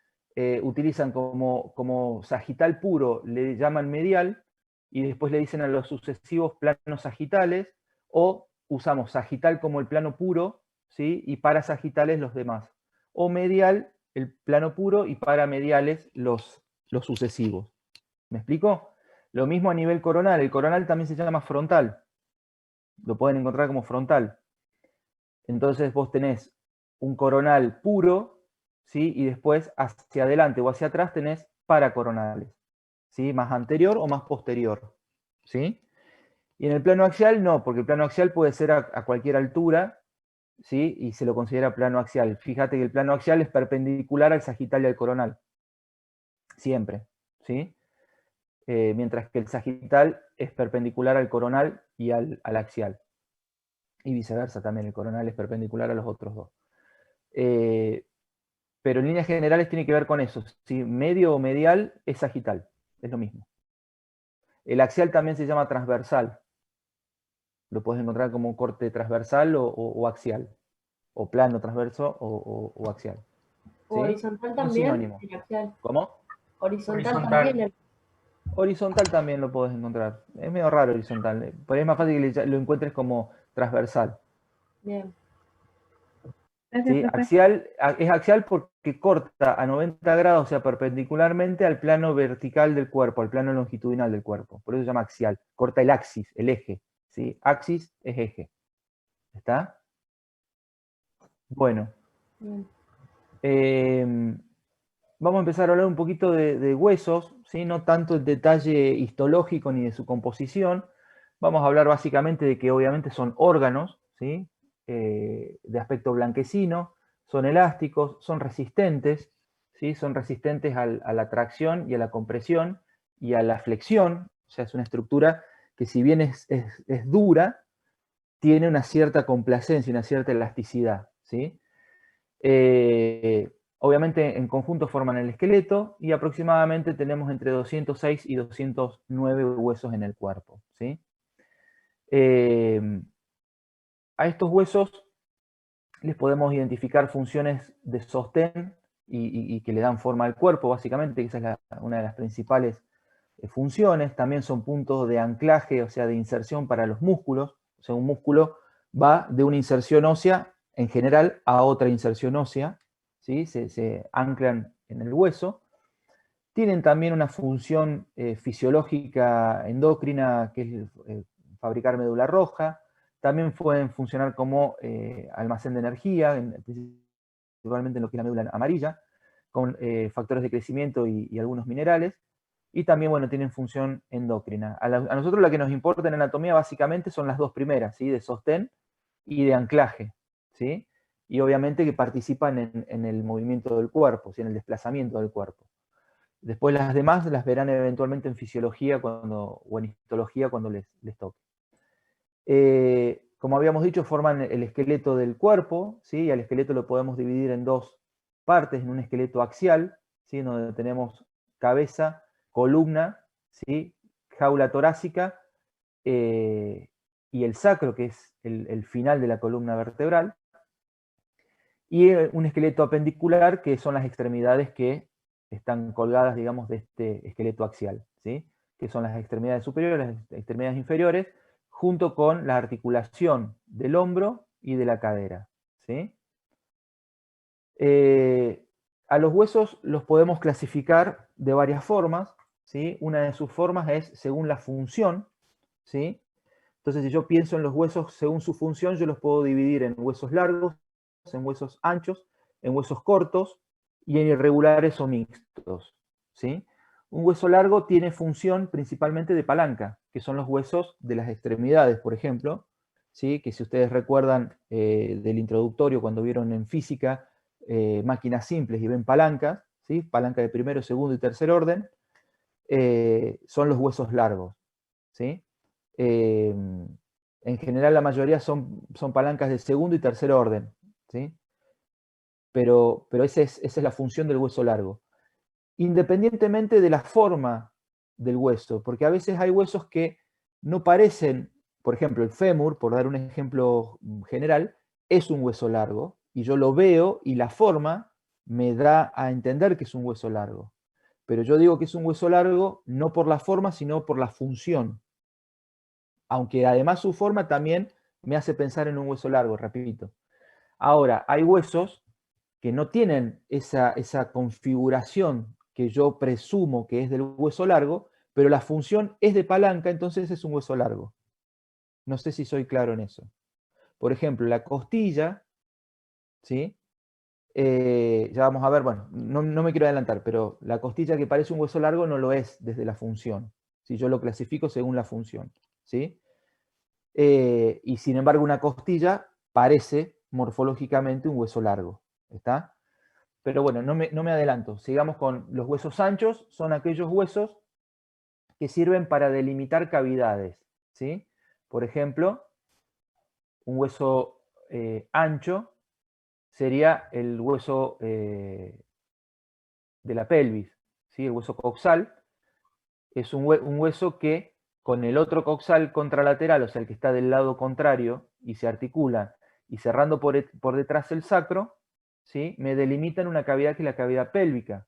utilizan como sagital puro, le llaman medial, y después le dicen a los sucesivos planos sagitales, o usamos sagital como el plano puro, ¿sí? Y parasagitales los demás. O medial, el plano puro, y paramediales los sucesivos. ¿Me explico? Lo mismo a nivel coronal. El coronal también se llama frontal. Lo pueden encontrar como frontal. Entonces vos tenés un coronal puro, ¿sí? Y después hacia adelante o hacia atrás tenés paracoronales, ¿sí? Más anterior o más posterior, ¿sí? Y en el plano axial no, porque el plano axial puede ser a cualquier altura, ¿sí? Y se lo considera plano axial. Fíjate que el plano axial es perpendicular al sagital y al coronal. Siempre, ¿sí? Mientras que el sagital es perpendicular al coronal y al axial. Y viceversa también, el coronal es perpendicular a los otros dos. Pero en líneas generales tiene que ver con eso. ¿Sí? Medio o medial es sagital, es lo mismo. El axial también se llama transversal. Lo puedes encontrar como un corte transversal o axial. O plano transverso o axial. ¿Sí? Horizontal Un también, sinónimo. el axial. ¿Cómo? Horizontal también. Horizontal también lo podés encontrar. Es medio raro horizontal. Pero es más fácil que lo encuentres como transversal. Bien. ¿Sí? Gracias, profe. Axial, es axial porque corta a 90 grados, o sea, perpendicularmente al plano vertical del cuerpo, al plano longitudinal del cuerpo. Por eso se llama axial. Corta el axis, el eje. ¿Sí? Axis es eje. ¿Está? Bueno. Vamos a empezar a hablar un poquito de huesos, ¿sí? No tanto el detalle histológico ni de su composición. Vamos a hablar básicamente de que obviamente son órganos, ¿sí? De aspecto blanquecino, son elásticos, son resistentes, ¿sí? Son resistentes a la tracción y a la compresión y a la flexión. O sea, es una estructura que si bien es dura, tiene una cierta complacencia, una cierta elasticidad, ¿sí? Obviamente en conjunto forman el esqueleto y aproximadamente tenemos entre 206 y 209 huesos en el cuerpo, ¿sí? A estos huesos les podemos identificar funciones de sostén y que le dan forma al cuerpo, básicamente, que esa es una de las principales funciones. También son puntos de anclaje, o sea, de inserción para los músculos. O sea, un músculo va de una inserción ósea, en general, a otra inserción ósea, ¿sí? Se anclan en el hueso. Tienen también una función fisiológica endocrina, que es fabricar médula roja. También pueden funcionar como almacén de energía, principalmente en lo que es la médula amarilla, con factores de crecimiento y algunos minerales. Y también, bueno, tienen función endocrina. A nosotros la que nos importa en anatomía básicamente son las dos primeras, ¿sí? De sostén y de anclaje, ¿sí? Y obviamente que participan en el movimiento del cuerpo, ¿sí? En el desplazamiento del cuerpo. Después las demás las verán eventualmente en fisiología o en histología cuando les toque. Como habíamos dicho, forman el esqueleto del cuerpo, ¿sí? Y al esqueleto lo podemos dividir en dos partes, en un esqueleto axial, ¿sí? Donde tenemos cabeza, columna, ¿sí? Jaula torácica y el sacro, que es el final de la columna vertebral, y un esqueleto apendicular, que son las extremidades que están colgadas, digamos, de este esqueleto axial, ¿sí? Que son las extremidades superiores, las extremidades inferiores, junto con la articulación del hombro y de la cadera, ¿sí? A los huesos los podemos clasificar de varias formas, ¿sí? Una de sus formas es según la función, ¿sí? Entonces, si yo pienso en los huesos según su función, yo los puedo dividir en huesos largos, en huesos anchos, en huesos cortos y en irregulares o mixtos, ¿sí? Un hueso largo tiene función principalmente de palanca, que son los huesos de las extremidades, por ejemplo, ¿sí? Que si ustedes recuerdan del introductorio cuando vieron en física máquinas simples y ven palancas, ¿sí? Palanca de primero, segundo y tercer orden, son los huesos largos, ¿sí? En general la mayoría son palancas de segundo y tercer orden, ¿sí? Pero esa es la función del hueso largo. Independientemente de la forma del hueso, porque a veces hay huesos que no parecen, por ejemplo, el fémur, por dar un ejemplo general, es un hueso largo, y yo lo veo y la forma me da a entender que es un hueso largo. Pero yo digo que es un hueso largo no por la forma, sino por la función. Aunque además su forma también me hace pensar en un hueso largo, repito. Ahora, hay huesos que no tienen esa configuración que yo presumo que es del hueso largo, pero la función es de palanca, entonces es un hueso largo. No sé si soy claro en eso. Por ejemplo, la costilla, ¿sí? Ya vamos a ver, bueno, no me quiero adelantar, pero la costilla que parece un hueso largo no lo es desde la función. Si yo lo clasifico según la función, ¿sí? Y sin embargo una costilla parece morfológicamente un hueso largo. ¿Está? Pero bueno, no me adelanto. Sigamos con los huesos anchos. Son aquellos huesos que sirven para delimitar cavidades, ¿sí? Por ejemplo, un hueso ancho sería el hueso de la pelvis, ¿sí? El hueso coxal es un hueso que con el otro coxal contralateral, o sea, el que está del lado contrario, y se articula, y cerrando por detrás el sacro, ¿sí? Me delimitan una cavidad que es la cavidad pélvica,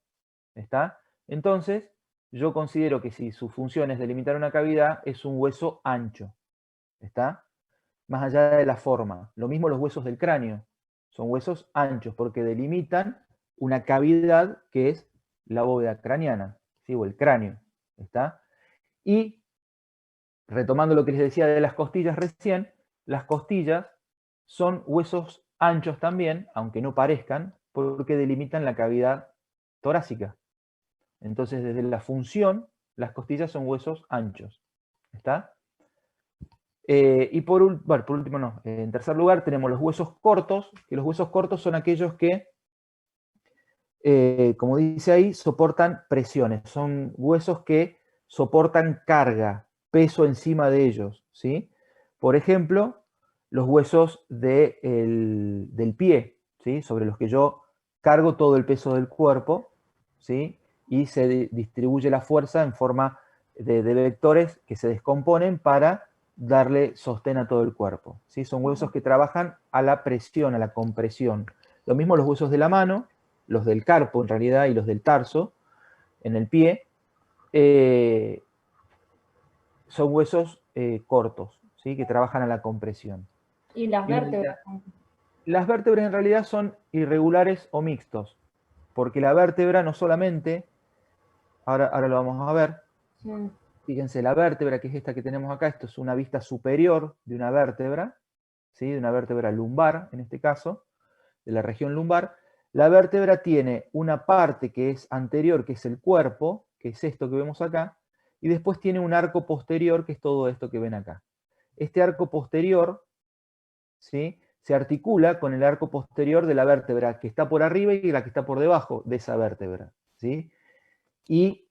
¿está? Entonces, yo considero que si su función es delimitar una cavidad, es un hueso ancho, ¿está? Más allá de la forma. Lo mismo los huesos del cráneo, son huesos anchos, porque delimitan una cavidad que es la bóveda craneana, ¿sí? O el cráneo, ¿está? Y, retomando lo que les decía de las costillas recién, las costillas son huesos anchos también, aunque no parezcan, porque delimitan la cavidad torácica. Entonces, desde la función, las costillas son huesos anchos. ¿Está? Y por último, no. En tercer lugar, tenemos los huesos cortos, que los huesos cortos son aquellos que, como dice ahí, soportan presiones. Son huesos que soportan carga, peso encima de ellos, ¿sí? Por ejemplo, los huesos del pie, ¿sí? Sobre los que yo cargo todo el peso del cuerpo, ¿sí? Y se distribuye la fuerza en forma de vectores que se descomponen para darle sostén a todo el cuerpo, ¿sí? Son huesos que trabajan a la presión, a la compresión. Lo mismo los huesos de la mano, los del carpo en realidad y los del tarso, en el pie, son huesos cortos, ¿sí? Que trabajan a la compresión. Y las vértebras. Las vértebras en realidad son irregulares o mixtos, porque la vértebra no solamente, ahora lo vamos a ver, fíjense, la vértebra, que es esta que tenemos acá, esto es una vista superior de una vértebra, ¿sí? De una vértebra lumbar, en este caso, de la región lumbar. La vértebra tiene una parte que es anterior, que es el cuerpo, que es esto que vemos acá, y después tiene un arco posterior, que es todo esto que ven acá. Este arco posterior, ¿sí? Se articula con el arco posterior de la vértebra que está por arriba y la que está por debajo de esa vértebra, ¿sí? Y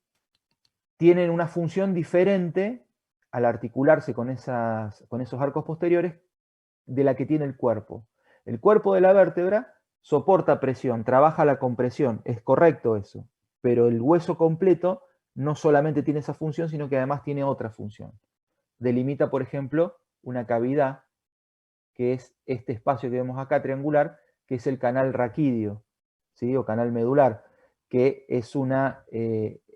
tienen una función diferente al articularse con esos arcos posteriores de la que tiene el cuerpo. El cuerpo de la vértebra soporta presión, trabaja la compresión, es correcto eso, pero el hueso completo no solamente tiene esa función, sino que además tiene otra función. Delimita, por ejemplo, una cavidad, que es este espacio que vemos acá triangular, que es el canal raquídeo, ¿sí? O canal medular, que es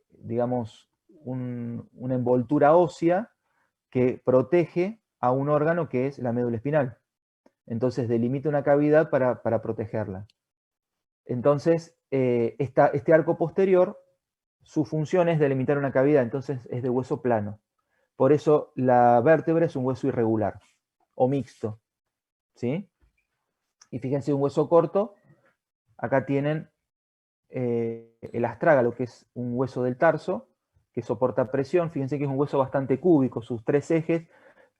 digamos, una envoltura ósea que protege a un órgano que es la médula espinal. Entonces delimita una cavidad para protegerla. Entonces, este arco posterior, su función es delimitar una cavidad, entonces es de hueso plano. Por eso la vértebra es un hueso irregular o mixto, ¿sí? Y fíjense, un hueso corto, acá tienen el astrágalo, que es un hueso del tarso, que soporta presión. Fíjense que es un hueso bastante cúbico, sus tres ejes,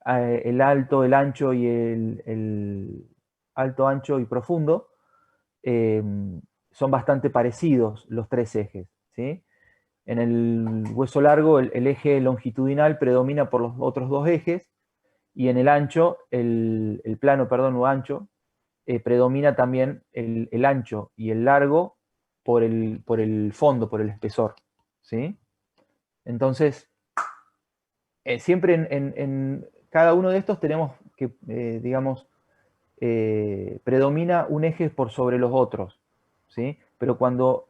el alto, el ancho y el alto, ancho y profundo, son bastante parecidos los tres ejes, ¿sí? En el hueso largo el eje longitudinal predomina por los otros dos ejes, y en el ancho, el plano, perdón, o ancho, predomina también el ancho y el largo por el fondo, por el espesor, ¿sí? Entonces, siempre en cada uno de estos tenemos que, digamos, predomina un eje por sobre los otros, ¿sí? Pero cuando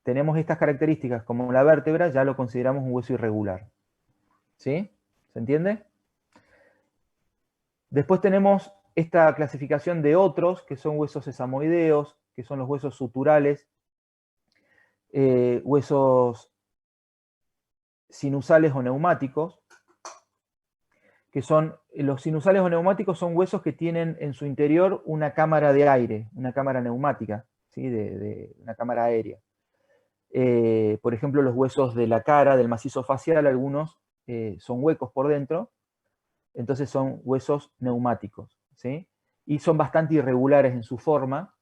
tenemos estas características como la vértebra, ya lo consideramos un hueso irregular, ¿sí? ¿Se entiende? Después tenemos esta clasificación de otros, que son huesos sesamoideos, que son los huesos suturales, huesos sinusales o neumáticos, que son, los sinusales o neumáticos son huesos que tienen en su interior una cámara de aire, una cámara neumática, ¿sí? de una cámara aérea. Por ejemplo, los huesos de la cara, del macizo facial, algunos son huecos por dentro, entonces son huesos neumáticos, ¿sí? y son bastante irregulares en su forma,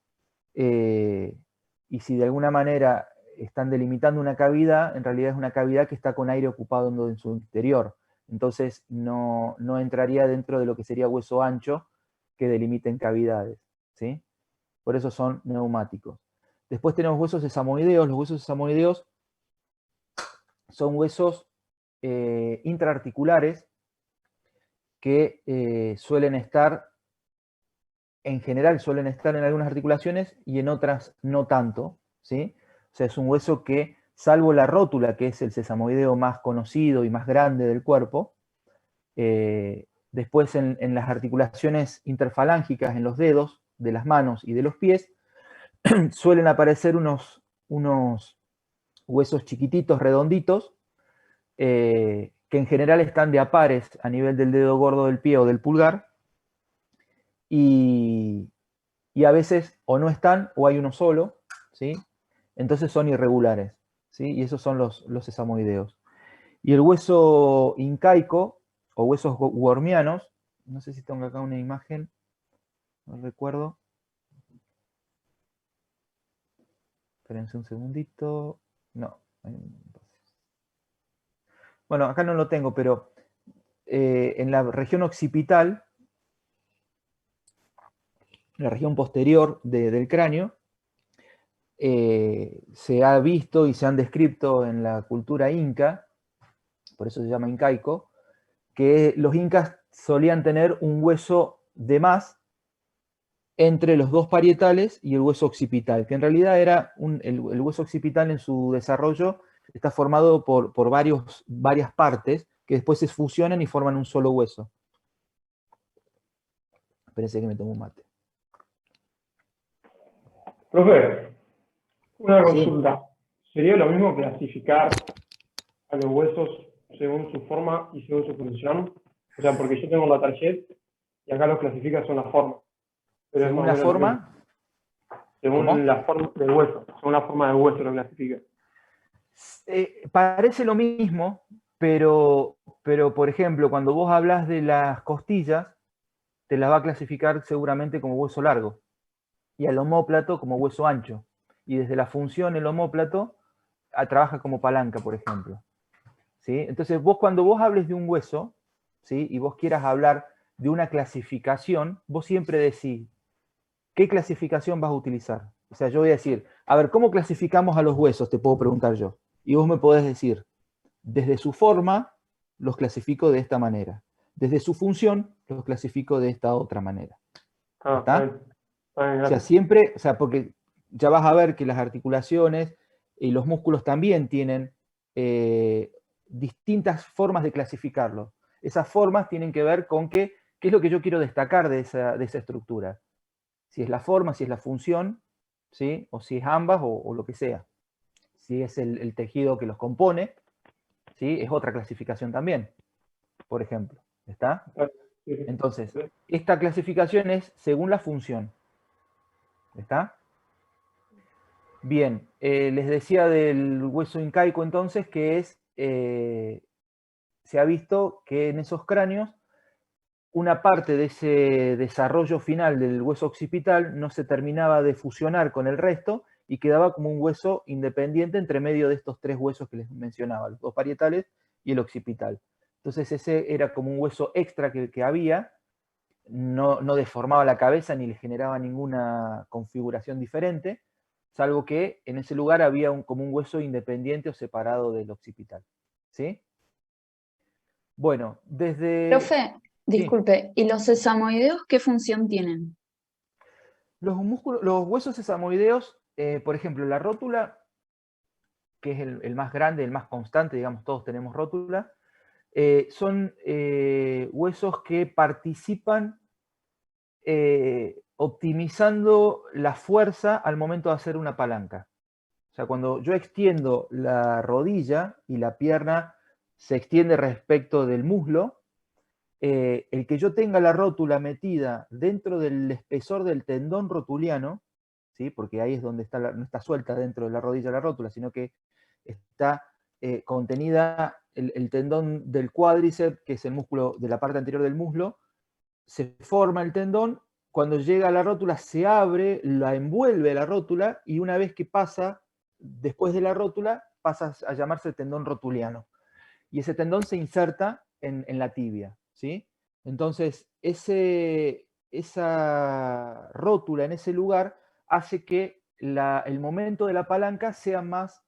y si de alguna manera están delimitando una cavidad, en realidad es una cavidad que está con aire ocupado en su interior. Entonces no entraría dentro de lo que sería hueso ancho que delimiten cavidades, ¿sí? Por eso son neumáticos. Después tenemos huesos sesamoideos. Los huesos sesamoideos son huesos intraarticulares que suelen estar, en general suelen estar en algunas articulaciones y en otras no tanto, ¿sí? O sea, es un hueso que, salvo la rótula, que es el sesamoideo más conocido y más grande del cuerpo, después en las articulaciones interfalángicas, en los dedos de las manos y de los pies, suelen aparecer unos huesos chiquititos, redonditos, que en general están de a pares a nivel del dedo gordo del pie o del pulgar, y a veces o no están o hay uno solo, ¿sí? Entonces son irregulares, ¿sí? Y esos son los sesamoideos. Y el hueso incaico, o huesos wormianos, no sé si tengo acá una imagen, no recuerdo. Espérense un segundito. No. Bueno, acá no lo tengo, pero en la región occipital, la región posterior del cráneo, se ha visto y se han descrito en la cultura inca, por eso se llama incaico, que los incas solían tener un hueso de más entre los dos parietales y el hueso occipital, que en realidad era el hueso occipital en su desarrollo está formado por varias partes que después se fusionan y forman un solo hueso. Espérense que me tomo un mate. Profe, una Sí. consulta. ¿Sería lo mismo clasificar a los huesos según su forma y según su función? O sea, porque yo tengo la tarjeta y acá los clasifica según la forma. Pero Según es la más o menos lo forma, mismo. Según ¿cómo? la forma del hueso, según la forma del hueso lo clasifica. Parece lo mismo, pero por ejemplo, cuando vos hablas de las costillas, te las va a clasificar seguramente como hueso largo, y al omóplato como hueso ancho. Y desde la función el omóplato trabaja como palanca, por ejemplo. ¿Sí? Entonces, cuando vos hables de un hueso, ¿sí? Y vos quieras hablar de una clasificación, vos siempre decís, ¿qué clasificación vas a utilizar? O sea, yo voy a decir, a ver, ¿cómo clasificamos a los huesos? Te puedo preguntar yo. Y vos me podés decir, desde su forma, los clasifico de esta manera. Desde su función, los clasifico de esta otra manera. Ah, ¿Está? bien. Está bien, O sea, gracias. siempre, o sea, porque ya vas a ver que las articulaciones y los músculos también tienen distintas formas de clasificarlo. Esas formas tienen que ver con qué es lo que yo quiero destacar de esa estructura. Si es la forma, si es la función, ¿sí? O si es ambas o lo que sea. Si es el tejido que los compone, ¿sí? Es otra clasificación también, por ejemplo. ¿Está? Sí, sí. Entonces, esta clasificación es según la función. ¿Está? Bien, les decía del hueso incaico entonces que se ha visto que en esos cráneos una parte de ese desarrollo final del hueso occipital no se terminaba de fusionar con el resto y quedaba como un hueso independiente entre medio de estos tres huesos que les mencionaba, los dos parietales y el occipital. Entonces ese era como un hueso extra que había, no deformaba la cabeza ni le generaba ninguna configuración diferente, salvo que en ese lugar había como un hueso independiente o separado del occipital. ¿Sí? Bueno, desde... Profe, disculpe, ¿y los sesamoideos qué función tienen? Los huesos sesamoideos, por ejemplo, la rótula, que es el más grande, el más constante, digamos, todos tenemos rótula, son huesos que participan optimizando la fuerza al momento de hacer una palanca. O sea, cuando yo extiendo la rodilla y la pierna se extiende respecto del muslo, el que yo tenga la rótula metida dentro del espesor del tendón rotuliano, ¿sí? Porque ahí es donde no está suelta dentro de la rodilla la rótula, sino que está contenida el tendón del cuádriceps, que es el músculo de la parte anterior del muslo, se forma el tendón cuando llega a la rótula se abre, la envuelve la rótula, y una vez que pasa, después de la rótula, pasa a llamarse tendón rotuliano. Y ese tendón se inserta en la tibia, ¿sí? Entonces, esa rótula en ese lugar hace que el momento de la palanca sea más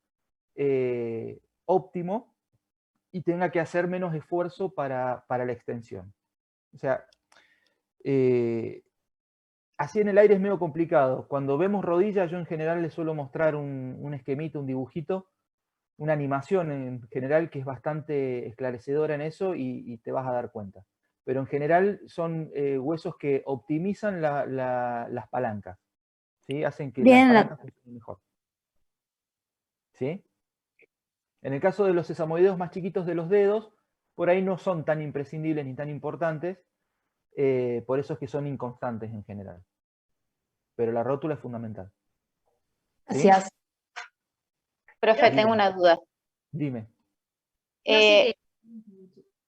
óptimo y tenga que hacer menos esfuerzo para la extensión. O sea, así en el aire es medio complicado. Cuando vemos rodillas, yo en general les suelo mostrar un esquemita, un dibujito, una animación en general que es bastante esclarecedora en eso y te vas a dar cuenta. Pero en general son huesos que optimizan las palancas, ¿sí? Hacen que las palancas funcionen mejor. ¿Sí? En el caso de los sesamoideos más chiquitos de los dedos, por ahí no son tan imprescindibles ni tan importantes, por eso es que son inconstantes en general. Pero la rótula es fundamental. ¿Sí? Gracias. Profe, tengo una duda. Dime.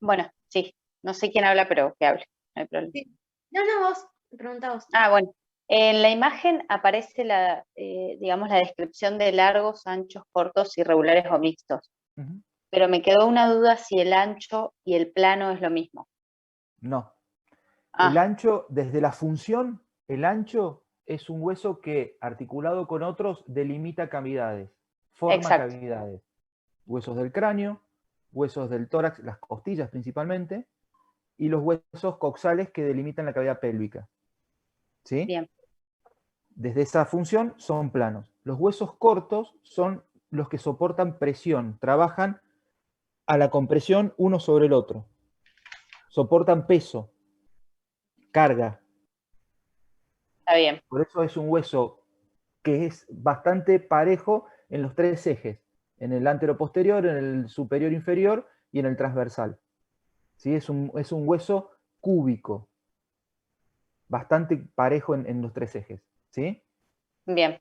Bueno, sí, no sé quién habla, pero que hable, no hay problema. Sí. No, vos, pregunta vos. Ah, bueno. En la imagen aparece digamos, la descripción de largos, anchos, cortos, irregulares o mixtos. Ujú. Pero me quedó una duda si el ancho y el plano es lo mismo. No. Ah, El ancho, desde la función, el ancho es un hueso que, articulado con otros, delimita cavidades, forma exacto. cavidades. Huesos del cráneo, huesos del tórax, las costillas principalmente, y los huesos coxales que delimitan la cavidad pélvica. ¿Sí? Bien. Desde esa función son planos. Los huesos cortos son los que soportan presión, trabajan a la compresión uno sobre el otro. Soportan peso, carga. Está bien. Por eso es un hueso que es bastante parejo en los tres ejes, en el anteroposterior, en el superior inferior y en el transversal. ¿Sí? Es un hueso cúbico, bastante parejo en los tres ejes. ¿Sí? Bien.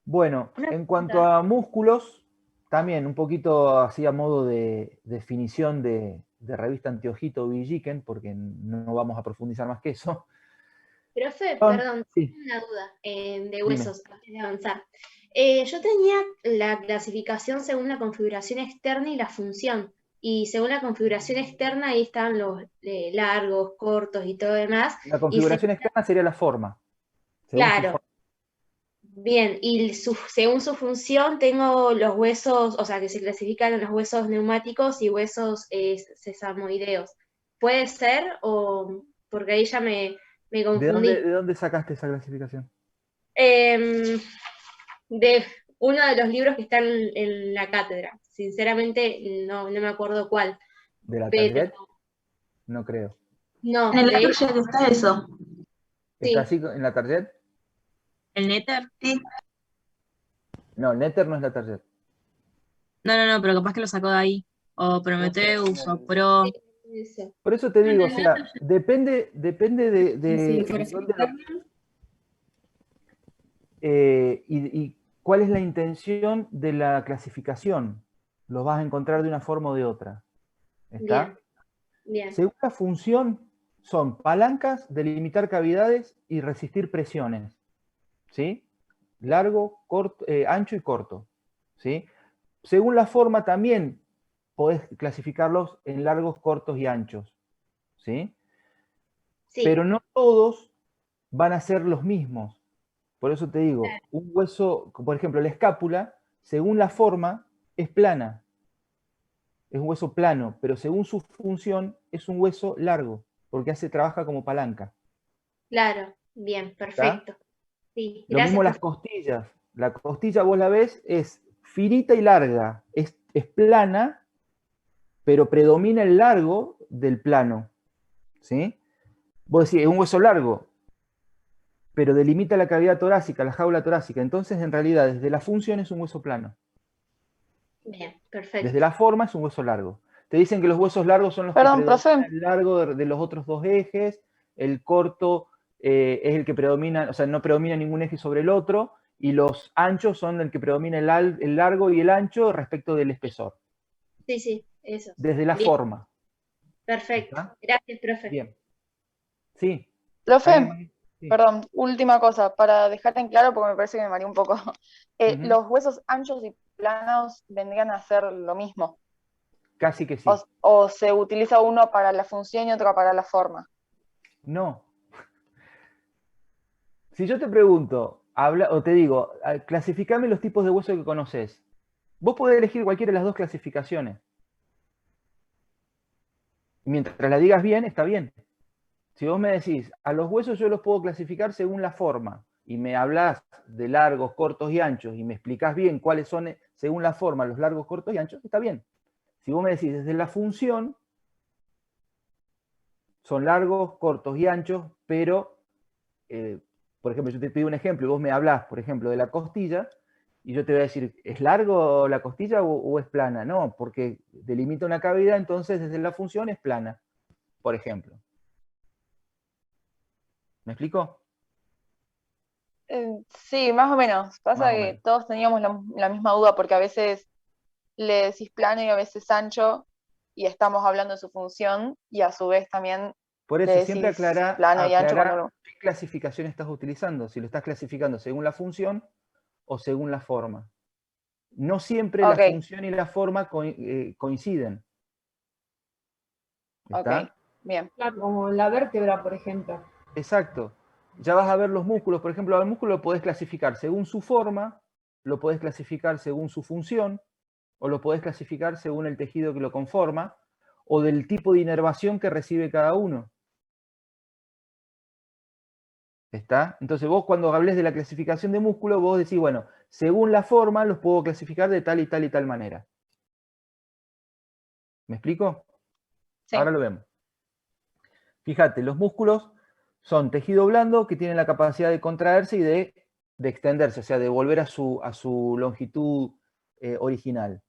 Bueno, Una en cuanto pregunta. a músculos, también un poquito así a modo de definición de revista Anteojito o Villiquen, porque no vamos a profundizar más que eso. Profe, Son- perdón, sí, tengo una duda de dime. huesos antes de avanzar. Yo tenía la clasificación según la configuración externa y la función. Y según la configuración externa, ahí están los largos, cortos y todo demás. La Y configuración externa sería la forma. Según su claro, forma. bien. Y según su función, tengo los huesos, o sea, que se clasifican en los huesos neumáticos y huesos sesamoideos. ¿Puede ser? O porque ahí ya me confundí. ¿De dónde sacaste esa clasificación? De uno de los libros que están en la cátedra. Sinceramente, no me acuerdo cuál. ¿De la Pero target? No creo. no, En el de Target está eso. ¿Está sí. así en la target? ¿El Nether? No, el Nether no es la target. No, pero capaz que lo sacó de ahí. O Prometheus, o Pro. Eso. Por eso te digo, o sea, depende de Sí, dónde y cuál es la intención de la clasificación. Los vas a encontrar de una forma o de otra. ¿Está? Bien. Según la función, son palancas, delimitar cavidades y resistir presiones. ¿Sí? Largo, corto, ancho y corto. ¿Sí? Según la forma también podés clasificarlos en largos, cortos y anchos. ¿Sí? Sí, Pero no todos van a ser los mismos. Por eso te digo, un hueso, por ejemplo, la escápula, según la forma, es plana. Es un hueso plano, pero según su función, es un hueso largo, porque trabaja como palanca. claro. Bien, perfecto. Sí, Lo mismo las gracias. costillas. La costilla, vos la ves, es finita y larga. Es plana, pero predomina el largo del plano. ¿Sí? Vos decís, es un hueso largo, pero delimita la cavidad torácica, la jaula torácica. Entonces, en realidad, desde la función es un hueso plano. Bien, perfecto. Desde la forma es un hueso largo. Te dicen que los huesos largos son los Perdón, que predominan profe. el largo de los otros dos ejes, el corto es el que predomina, o sea, no predomina ningún eje sobre el otro, y los anchos son el que predomina el largo y el ancho respecto del espesor. Sí, eso. Desde la Bien, forma. perfecto. ¿Está? Gracias, profe. Bien. Sí, Profe, Sí. perdón, última cosa, para dejar en claro, porque me parece que me mareé un poco. Ujú. Los huesos anchos y planos vendrían a ser lo mismo, Casi que sí. o se utiliza uno para la función y otro para la forma. No. Si yo te pregunto, o te digo, clasificame los tipos de hueso que conoces, vos podés elegir cualquiera de las dos clasificaciones. Mientras la digas bien, está bien. Si vos me decís, a los huesos yo los puedo clasificar según la forma, y me hablás de largos, cortos y anchos, y me explicás bien cuáles son, según la forma, los largos, cortos y anchos, está bien. Si vos me decís desde la función, son largos, cortos y anchos, pero, por ejemplo, yo te pido un ejemplo y vos me hablás, por ejemplo, de la costilla, y yo te voy a decir, ¿es largo la costilla o es plana? No, porque delimita una cavidad, entonces desde la función es plana, por ejemplo. ¿Me explico? Sí, más o menos. Pasa Más o que menos. todos teníamos la misma duda, porque a veces le decís plano y a veces ancho, y estamos hablando de su función, y a su vez también Por le eso siempre decís plano y ancho cuando aclará uno... qué clasificación estás utilizando, si lo estás clasificando según la función o según la forma. No siempre la Ok, función y la forma coinciden. ok, ¿Está? bien. Claro, como la vértebra, por ejemplo. Exacto. Ya vas a ver los músculos, por ejemplo, al músculo lo podés clasificar según su forma, lo podés clasificar según su función, o lo podés clasificar según el tejido que lo conforma, o del tipo de inervación que recibe cada uno. ¿Está? Entonces vos cuando hables de la clasificación de músculo, vos decís, bueno, según la forma los puedo clasificar de tal y tal y tal manera. ¿Me explico? Sí. Ahora lo vemos. Fíjate, los músculos son tejido blando que tienen la capacidad de contraerse y de extenderse, o sea, de volver a su longitud original.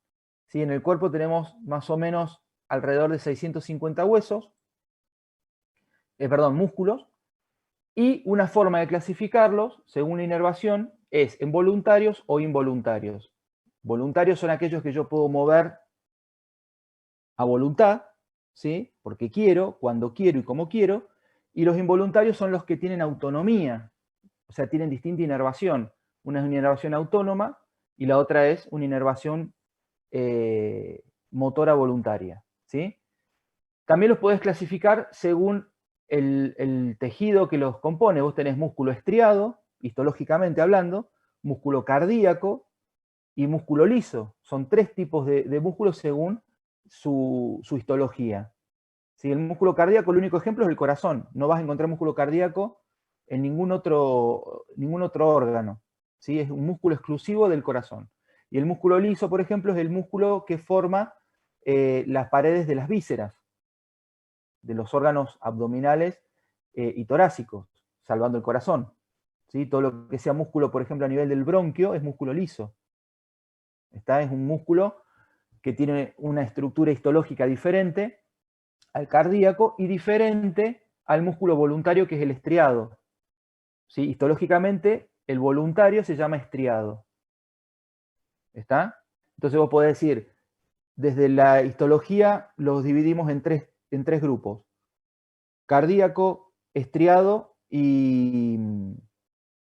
¿Sí? En el cuerpo tenemos más o menos alrededor de 650 huesos, músculos, y una forma de clasificarlos, según la inervación, es en voluntarios o involuntarios. Voluntarios son aquellos que yo puedo mover a voluntad, ¿sí? Porque quiero, cuando quiero y como quiero, y los involuntarios son los que tienen autonomía, o sea, tienen distinta inervación. Una es una inervación autónoma y la otra es una inervación motora voluntaria, ¿sí? También los podés clasificar según el tejido que los compone. Vos tenés músculo estriado, histológicamente hablando, músculo cardíaco y músculo liso. Son tres tipos de músculos según su histología. ¿Sí? El músculo cardíaco, el único ejemplo es el corazón. No vas a encontrar músculo cardíaco en ningún otro órgano. ¿Sí? Es un músculo exclusivo del corazón. Y el músculo liso, por ejemplo, es el músculo que forma las paredes de las vísceras, de los órganos abdominales y torácicos, salvando el corazón. ¿Sí? Todo lo que sea músculo, por ejemplo, a nivel del bronquio, es músculo liso. Es un músculo que tiene una estructura histológica diferente al cardíaco y diferente al músculo voluntario, que es el estriado. ¿Sí? Histológicamente, el voluntario se llama estriado. ¿Está? Entonces vos podés decir, desde la histología los dividimos en tres grupos: cardíaco, estriado y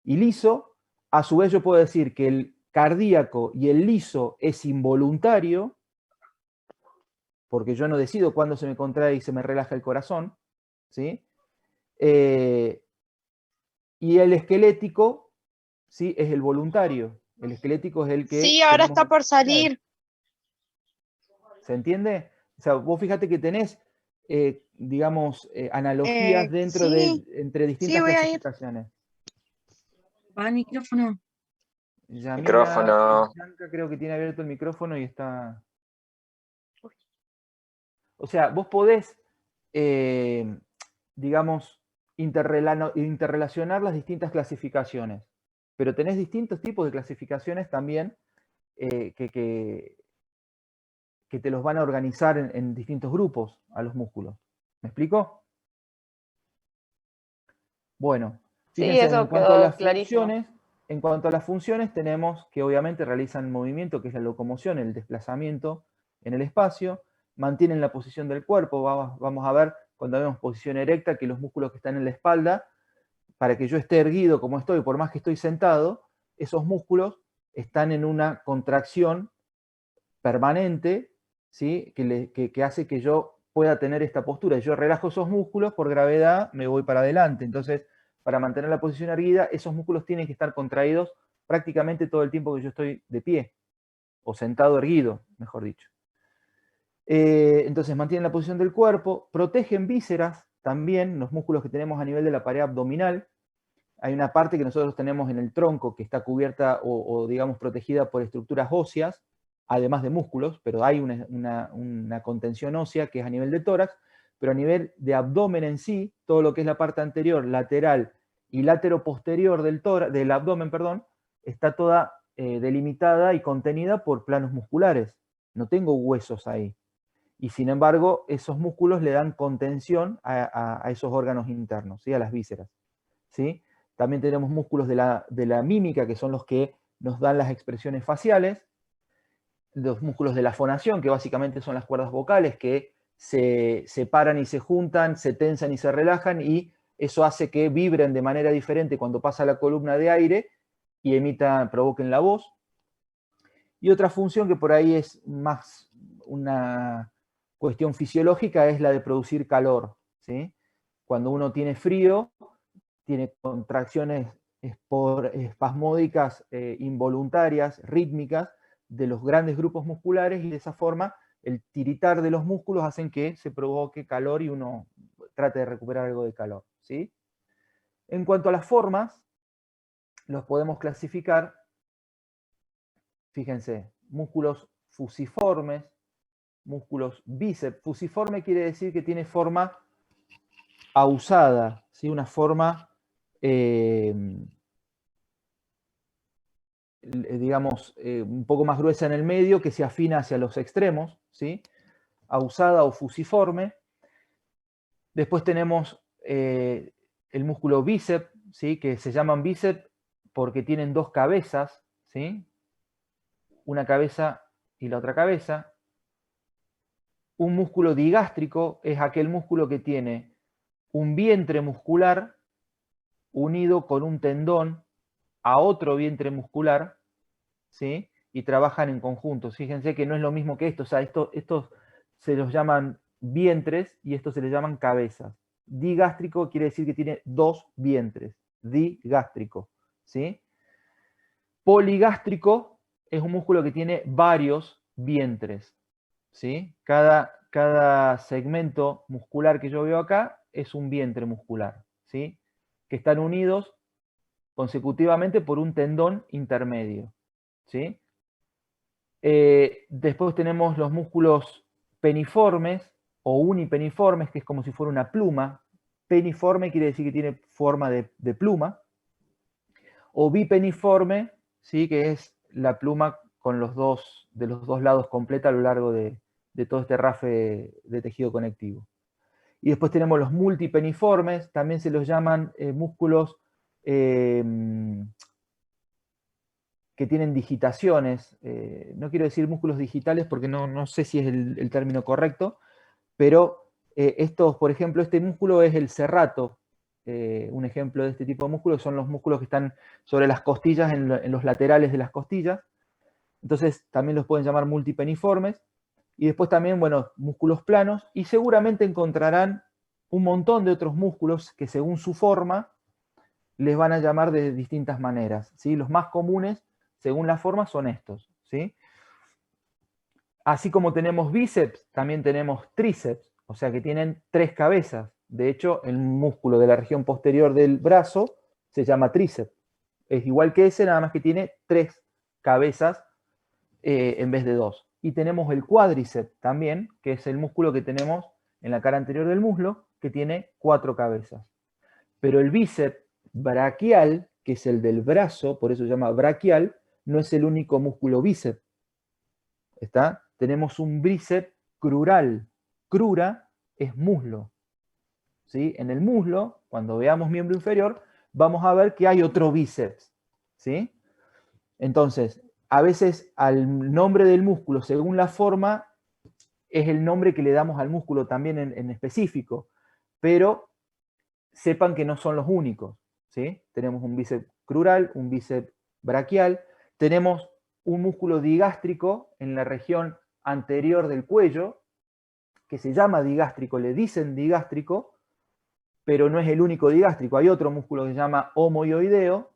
liso. A su vez yo puedo decir que el cardíaco y el liso es involuntario, porque yo no decido cuándo se me contrae y se me relaja el corazón, ¿sí? Y el esquelético, ¿sí? Es el voluntario. El esquelético es el que Sí, ahora tenemos está por salir. ¿Se entiende? O sea, vos fíjate que tenés, digamos, analogías dentro Sí, entre sí, distintas voy a ir. clasificaciones. Apaga el micrófono. Yamila Micrófono. Blanca creo que tiene abierto el micrófono y está... O sea, vos podés, digamos, interrelacionar las distintas clasificaciones, pero tenés distintos tipos de clasificaciones también que te los van a organizar en distintos grupos a los músculos. ¿Me explico? Bueno, Sí, fíjense, eso quedó clarísimo. en cuanto a las funciones tenemos que obviamente realizan movimiento, que es la locomoción, el desplazamiento en el espacio, mantienen la posición del cuerpo, vamos a ver cuando vemos posición erecta, que los músculos que están en la espalda, para que yo esté erguido como estoy, por más que estoy sentado, esos músculos están en una contracción permanente, ¿sí? que hace que yo pueda tener esta postura. Yo relajo esos músculos, por gravedad me voy para adelante. Entonces, para mantener la posición erguida, esos músculos tienen que estar contraídos prácticamente todo el tiempo que yo estoy de pie, o sentado erguido, mejor dicho. Entonces mantienen la posición del cuerpo, protegen vísceras también, los músculos que tenemos a nivel de la pared abdominal. Hay una parte que nosotros tenemos en el tronco que está cubierta o digamos protegida por estructuras óseas, además de músculos, pero hay una contención ósea que es a nivel de tórax, pero a nivel de abdomen en sí, todo lo que es la parte anterior, lateral y lateroposterior del abdomen, perdón, está toda delimitada y contenida por planos musculares. No tengo huesos ahí. Y sin embargo, esos músculos le dan contención a esos órganos internos, ¿sí? A las vísceras, ¿sí? También tenemos músculos de la mímica, que son los que nos dan las expresiones faciales, los músculos de la fonación, que básicamente son las cuerdas vocales, que se separan y se juntan, se tensan y se relajan, y eso hace que vibren de manera diferente cuando pasa la columna de aire y provoquen la voz. Y otra función que por ahí es más una cuestión fisiológica es la de producir calor, ¿sí? Cuando uno tiene frío, tiene contracciones espasmódicas involuntarias, rítmicas, de los grandes grupos musculares, y de esa forma el tiritar de los músculos hacen que se provoque calor y uno trate de recuperar algo de calor, ¿sí? En cuanto a las formas, los podemos clasificar, fíjense, músculos fusiformes, músculos bíceps. Fusiforme quiere decir que tiene forma ausada, ¿sí? Una forma, digamos, un poco más gruesa en el medio, que se afina hacia los extremos, ¿sí? Ausada o fusiforme. Después tenemos el músculo bíceps, ¿sí? Que se llaman bíceps porque tienen dos cabezas, ¿sí? Una cabeza y la otra cabeza. Un músculo digástrico es aquel músculo que tiene un vientre muscular unido con un tendón a otro vientre muscular, ¿sí? Y trabajan en conjunto. Fíjense que no es lo mismo que esto, o sea, estos se los llaman vientres y estos se les llaman cabezas. Digástrico quiere decir que tiene dos vientres, digástrico, ¿sí? Poligástrico es un músculo que tiene varios vientres, ¿sí? Cada segmento muscular que yo veo acá es un vientre muscular, ¿sí? Que están unidos consecutivamente por un tendón intermedio, ¿sí? Después tenemos los músculos peniformes o unipeniformes, que es como si fuera una pluma. Peniforme quiere decir que tiene forma de pluma. O bipeniforme, ¿sí? Que es la pluma con de los dos lados completa a lo largo de todo este rafe de tejido conectivo. Y después tenemos los multipeniformes, también se los llaman músculos que tienen digitaciones. No quiero decir músculos digitales porque no sé si es el término correcto, pero estos, por ejemplo, este músculo es el serrato. Un ejemplo de este tipo de músculos son los músculos que están sobre las costillas, en los laterales de las costillas. Entonces también los pueden llamar multipeniformes. Y después también, bueno, músculos planos, y seguramente encontrarán un montón de otros músculos que según su forma les van a llamar de distintas maneras, ¿sí? Los más comunes, según la forma, son estos, ¿sí? Así como tenemos bíceps, también tenemos tríceps, o sea que tienen tres cabezas. De hecho, el músculo de la región posterior del brazo se llama tríceps. Es igual que ese, nada más que tiene tres cabezas en vez de dos. Y tenemos el cuádriceps también, que es el músculo que tenemos en la cara anterior del muslo, que tiene cuatro cabezas. Pero el bíceps braquial, que es el del brazo, por eso se llama braquial, no es el único músculo bíceps. ¿Está? Tenemos un bíceps crural. Crura es muslo, ¿sí? En el muslo, cuando veamos miembro inferior, vamos a ver que hay otro bíceps, ¿sí? Entonces, a veces al nombre del músculo, según la forma, es el nombre que le damos al músculo también en específico. pero sepan que no son los únicos, ¿sí? Tenemos un bíceps crural, un bíceps braquial, tenemos un músculo digástrico en la región anterior del cuello, que se llama digástrico, le dicen digástrico, pero no es el único digástrico. Hay otro músculo que se llama homoioideo,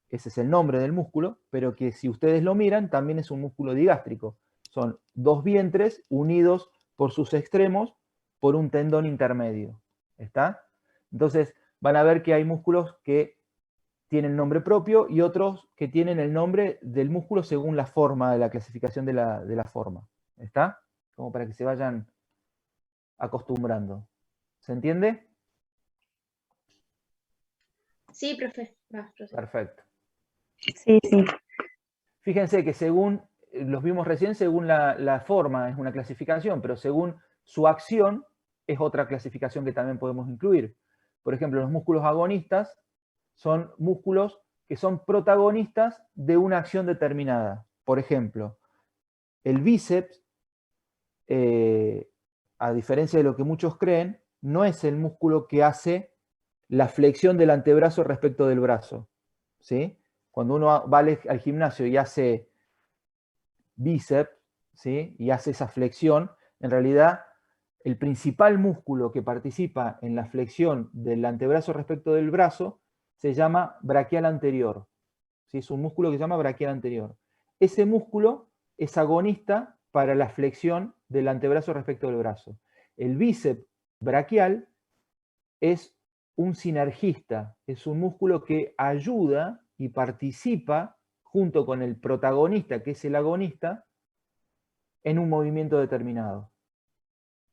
ese es el nombre del músculo, pero que si ustedes lo miran, también es un músculo digástrico. Son dos vientres unidos por sus extremos por un tendón intermedio. ¿Está? Entonces, van a ver que hay músculos que tienen nombre propio y otros que tienen el nombre del músculo según la forma de la clasificación de la forma. ¿Está? Como para que se vayan acostumbrando. ¿Se entiende? Sí, profe. Va, profe. Perfecto. Sí, sí. Fíjense que según, los vimos recién, según la forma es una clasificación, pero según su acción es otra clasificación que también podemos incluir. Por ejemplo, los músculos agonistas son músculos que son protagonistas de una acción determinada. Por ejemplo, el bíceps, a diferencia de lo que muchos creen, no es el músculo que hace la flexión del antebrazo respecto del brazo, ¿sí? Cuando uno va al gimnasio y hace bíceps, ¿sí? Y hace esa flexión, en realidad el principal músculo que participa en la flexión del antebrazo respecto del brazo se llama braquial anterior, ¿sí? Es un músculo que se llama braquial anterior. Ese músculo es agonista para la flexión del antebrazo respecto del brazo. El bíceps braquial es un sinergista, es un músculo que ayuda y participa junto con el protagonista, que es el agonista, en un movimiento determinado.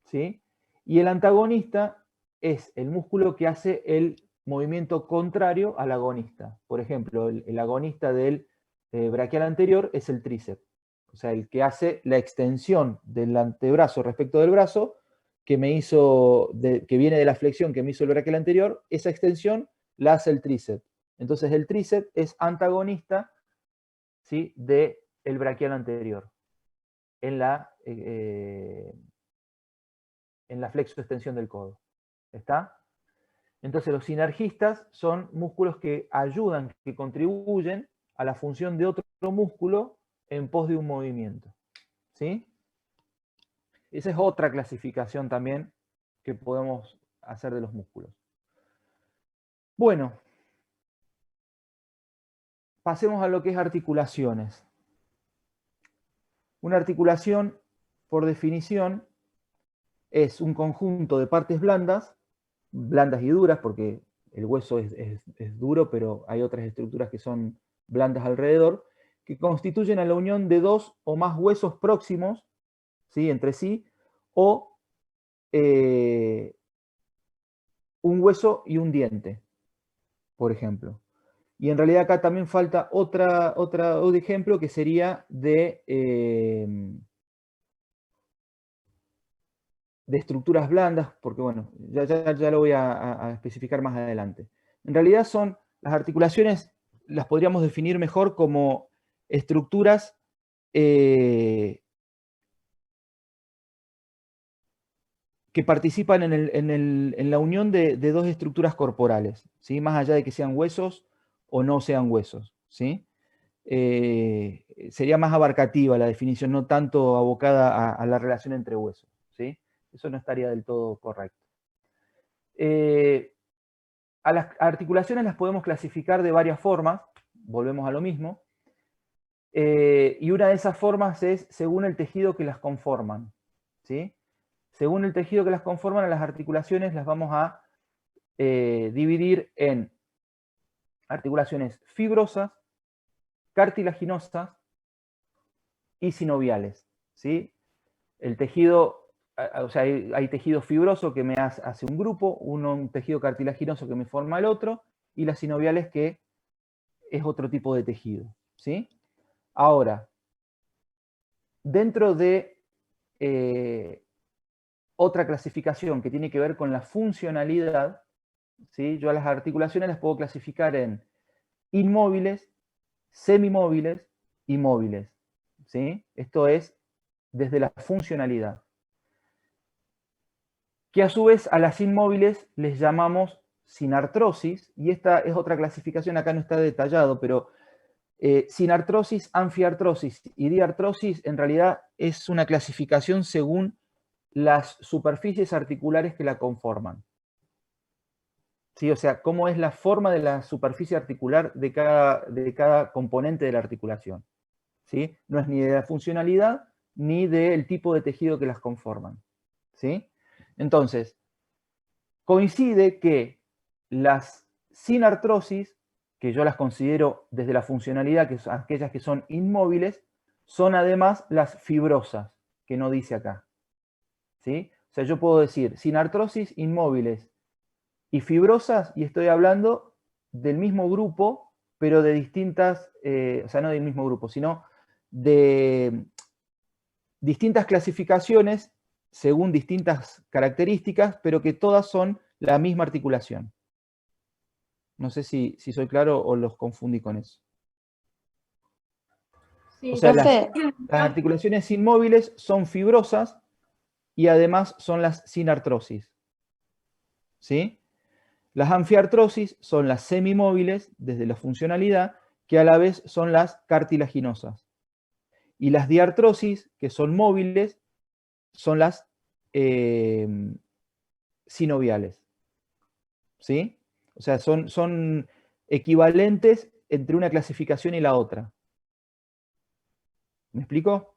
¿Sí? Y el antagonista es el músculo que hace el movimiento contrario al agonista. Por ejemplo, el agonista del braquial anterior es el tríceps. O sea, el que hace la extensión del antebrazo respecto del brazo, que viene de la flexión que me hizo el braquial anterior, esa extensión la hace el tríceps. Entonces el tríceps es antagonista, ¿sí?, del braquial anterior en la flexo-extensión del codo. ¿Está? Entonces los sinergistas son músculos que ayudan, que contribuyen a la función de otro músculo en pos de un movimiento. ¿Sí? Esa es otra clasificación también que podemos hacer de los músculos. Bueno, pasemos a lo que es articulaciones. Una articulación, por definición, es un conjunto de partes blandas y duras, porque el hueso es duro, pero hay otras estructuras que son blandas alrededor, que constituyen a la unión de dos o más huesos próximos, ¿sí?, entre sí, o un hueso y un diente, por ejemplo. Y en realidad acá también falta otro ejemplo que sería de estructuras blandas, porque bueno, ya lo voy a especificar más adelante. En realidad las articulaciones las podríamos definir mejor como estructuras que participan en la unión de dos estructuras corporales, ¿sí?, más allá de que sean huesos o no sean huesos, ¿sí? Sería más abarcativa la definición, no tanto abocada a la relación entre huesos, ¿sí? Eso no estaría del todo correcto. A las articulaciones las podemos clasificar de varias formas, volvemos a lo mismo, y una de esas formas es según el tejido que las conforman, ¿sí? Según el tejido que las conforman, a las articulaciones las vamos a dividir en articulaciones fibrosas, cartilaginosas y sinoviales, ¿sí? El tejido, o sea, hay tejido fibroso que me hace un grupo, un tejido cartilaginoso que me forma el otro, y las sinoviales que es otro tipo de tejido, ¿sí? Ahora, dentro de otra clasificación que tiene que ver con la funcionalidad, ¿sí?, yo a las articulaciones las puedo clasificar en inmóviles, semimóviles y móviles, ¿sí? Esto es desde la funcionalidad. que a su vez a las inmóviles les llamamos sinartrosis, y esta es otra clasificación, acá no está detallado, pero sinartrosis, anfiartrosis y diartrosis en realidad es una clasificación según las superficies articulares que la conforman. ¿Sí? O sea, cómo es la forma de la superficie articular de cada componente de la articulación. ¿Sí? No es ni de la funcionalidad ni del tipo de tejido que las conforman. ¿Sí? Entonces, coincide que las sinartrosis, que yo las considero desde la funcionalidad, que son aquellas que son inmóviles, son además las fibrosas, que no dice acá. ¿Sí? O sea, yo puedo decir sinartrosis inmóviles y fibrosas, y estoy hablando del mismo grupo, pero de distintas, o sea, no del mismo grupo, sino de distintas clasificaciones según distintas características, pero que todas son la misma articulación. No sé si soy claro o los confundí con eso. Sí, O sea, Profe, las articulaciones inmóviles son fibrosas y además son las sinartrosis. ¿Sí? Las anfiartrosis son las semimóviles desde la funcionalidad, que a la vez son las cartilaginosas. Y las diartrosis, que son móviles, son las sinoviales. ¿Sí? O sea, son equivalentes entre una clasificación y la otra. ¿Me explico?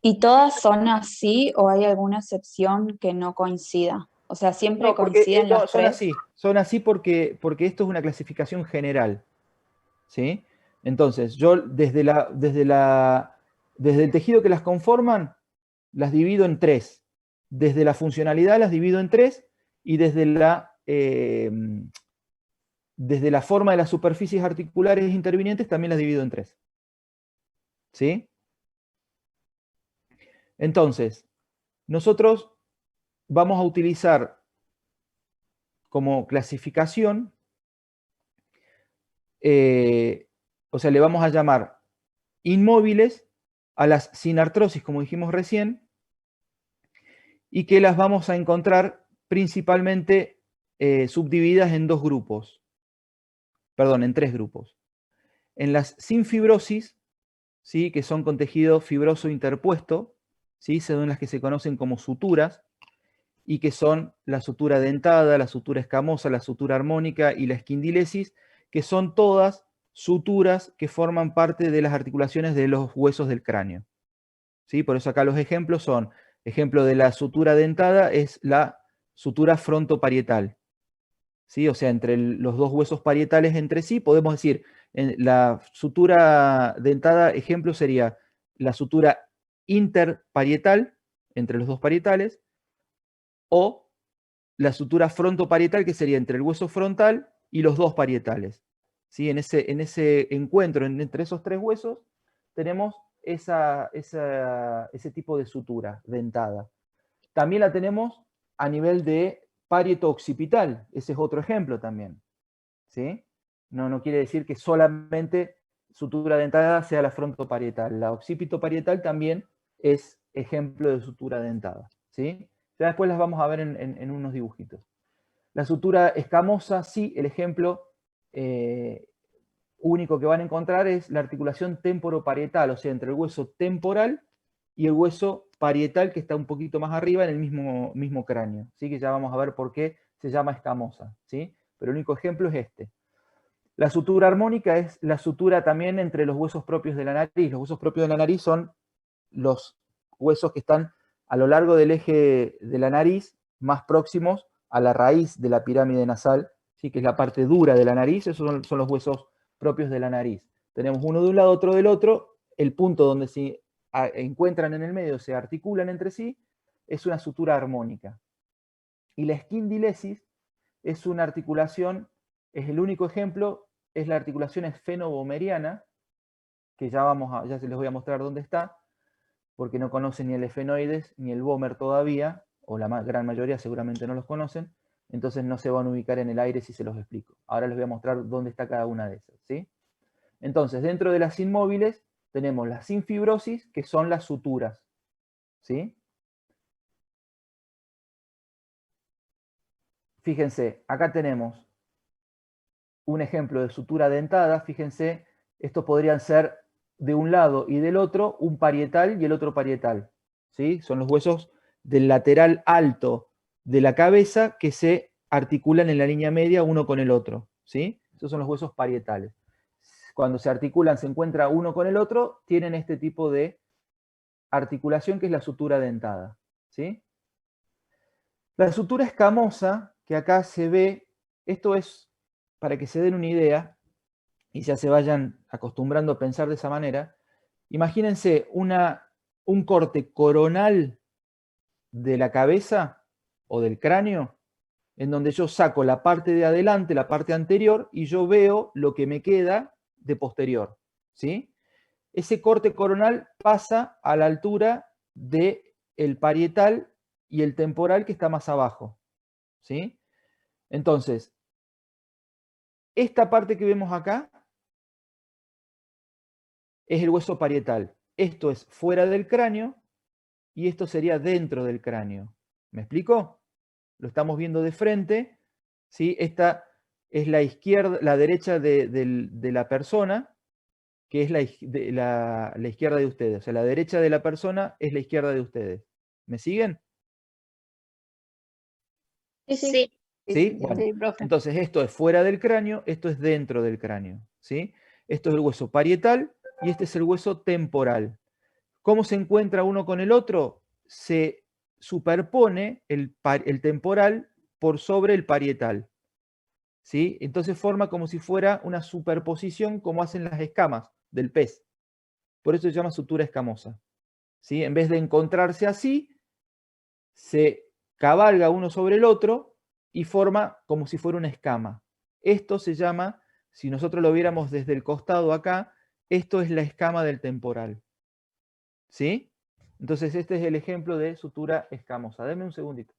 ¿y todas son así o hay alguna excepción que no coincida? O sea, siempre No, porque coinciden no, las tres. son así porque esto es una clasificación general. ¿Sí? Entonces, yo desde el tejido que las conforman, las divido en tres. Desde la funcionalidad las divido en tres, y desde la forma de las superficies articulares intervinientes también las divido en tres. ¿Sí? Entonces, nosotros vamos a utilizar como clasificación, o sea, le vamos a llamar inmóviles a las sinartrosis, como dijimos recién, y que las vamos a encontrar principalmente subdivididas en dos grupos, perdón, en tres grupos. En las sin fibrosis, ¿sí? Que son con tejido fibroso interpuesto, ¿sí? Son las que se conocen como suturas, y que son la sutura dentada, la sutura escamosa, la sutura armónica y la esquindilesis, que son todas suturas que forman parte de las articulaciones de los huesos del cráneo. ¿Sí? Por eso acá los ejemplos son, ejemplo de la sutura dentada es la sutura frontoparietal. ¿Sí? O sea, entre los dos huesos parietales entre sí, podemos decir, la sutura dentada, ejemplo sería la sutura interparietal, entre los dos parietales, o la sutura frontoparietal, que sería entre el hueso frontal y los dos parietales. ¿Sí? En ese encuentro entre esos tres huesos tenemos ese tipo de sutura dentada. También la tenemos a nivel de parieto occipital, ese es otro ejemplo también. ¿Sí? No quiere decir que solamente sutura dentada sea la frontoparietal. La occipitoparietal también es ejemplo de sutura dentada. ¿Sí? Ya después las vamos a ver en unos dibujitos. La sutura escamosa, sí, el ejemplo único que van a encontrar es la articulación temporoparietal, o sea, entre el hueso temporal y el hueso parietal, que está un poquito más arriba en el mismo cráneo. ¿Sí? Que ya vamos a ver por qué se llama escamosa. ¿Sí? Pero el único ejemplo es este. La sutura armónica es la sutura también entre los huesos propios de la nariz. Los huesos propios de la nariz son los huesos que están a lo largo del eje de la nariz, más próximos a la raíz de la pirámide nasal, ¿sí? Que es la parte dura de la nariz. Esos son los huesos propios de la nariz. Tenemos uno de un lado, otro del otro. El punto donde se encuentran en el medio, se articulan entre sí, es una sutura armónica. Y la esquindilesis es una articulación, es el único ejemplo, es la articulación esfenovomeriana, que ya se les voy a mostrar dónde está, porque no conocen ni el esfenoides ni el vómer todavía, o la gran mayoría seguramente no los conocen, entonces no se van a ubicar en el aire si se los explico. Ahora les voy a mostrar dónde está cada una de esas. ¿Sí? Entonces, dentro de las inmóviles tenemos las sin fibrosis, que son las suturas. ¿Sí? fíjense, acá tenemos un ejemplo de sutura dentada. Fíjense, estos podrían ser de un lado y del otro, un parietal y el otro parietal, ¿sí? Son los huesos del lateral alto de la cabeza que se articulan en la línea media uno con el otro, ¿sí? Esos son los huesos parietales. Cuando se articulan, se encuentra uno con el otro, tienen este tipo de articulación que es la sutura dentada, ¿sí? La sutura escamosa, que acá se ve, esto es para que se den una idea y ya se vayan acostumbrando a pensar de esa manera. Imagínense un corte coronal de la cabeza o del cráneo, en donde yo saco la parte de adelante, la parte anterior, y yo veo lo que me queda de posterior, ¿sí? Ese corte coronal pasa a la altura del parietal y el temporal que está más abajo, ¿sí? Entonces, esta parte que vemos acá es el hueso parietal. Esto es fuera del cráneo y esto sería dentro del cráneo. ¿Me explico? Lo estamos viendo de frente, ¿sí? Esta es la izquierda, la derecha de la persona, que es la izquierda de ustedes. O sea, la derecha de la persona es la izquierda de ustedes. ¿Me siguen? Sí. ¿Sí? Bueno, entonces esto es fuera del cráneo, esto es dentro del cráneo, ¿sí? Esto es el hueso parietal y este es el hueso temporal. ¿Cómo se encuentra uno con el otro? Se superpone el temporal por sobre el parietal, ¿sí? Entonces forma como si fuera una superposición como hacen las escamas del pez. Por eso se llama sutura escamosa, ¿sí? En vez de encontrarse así, se cabalga uno sobre el otro y forma como si fuera una escama. Esto se llama, si nosotros lo viéramos desde el costado acá, esto es la escama del temporal, ¿sí? Entonces este es el ejemplo de sutura escamosa. Deme un segundito.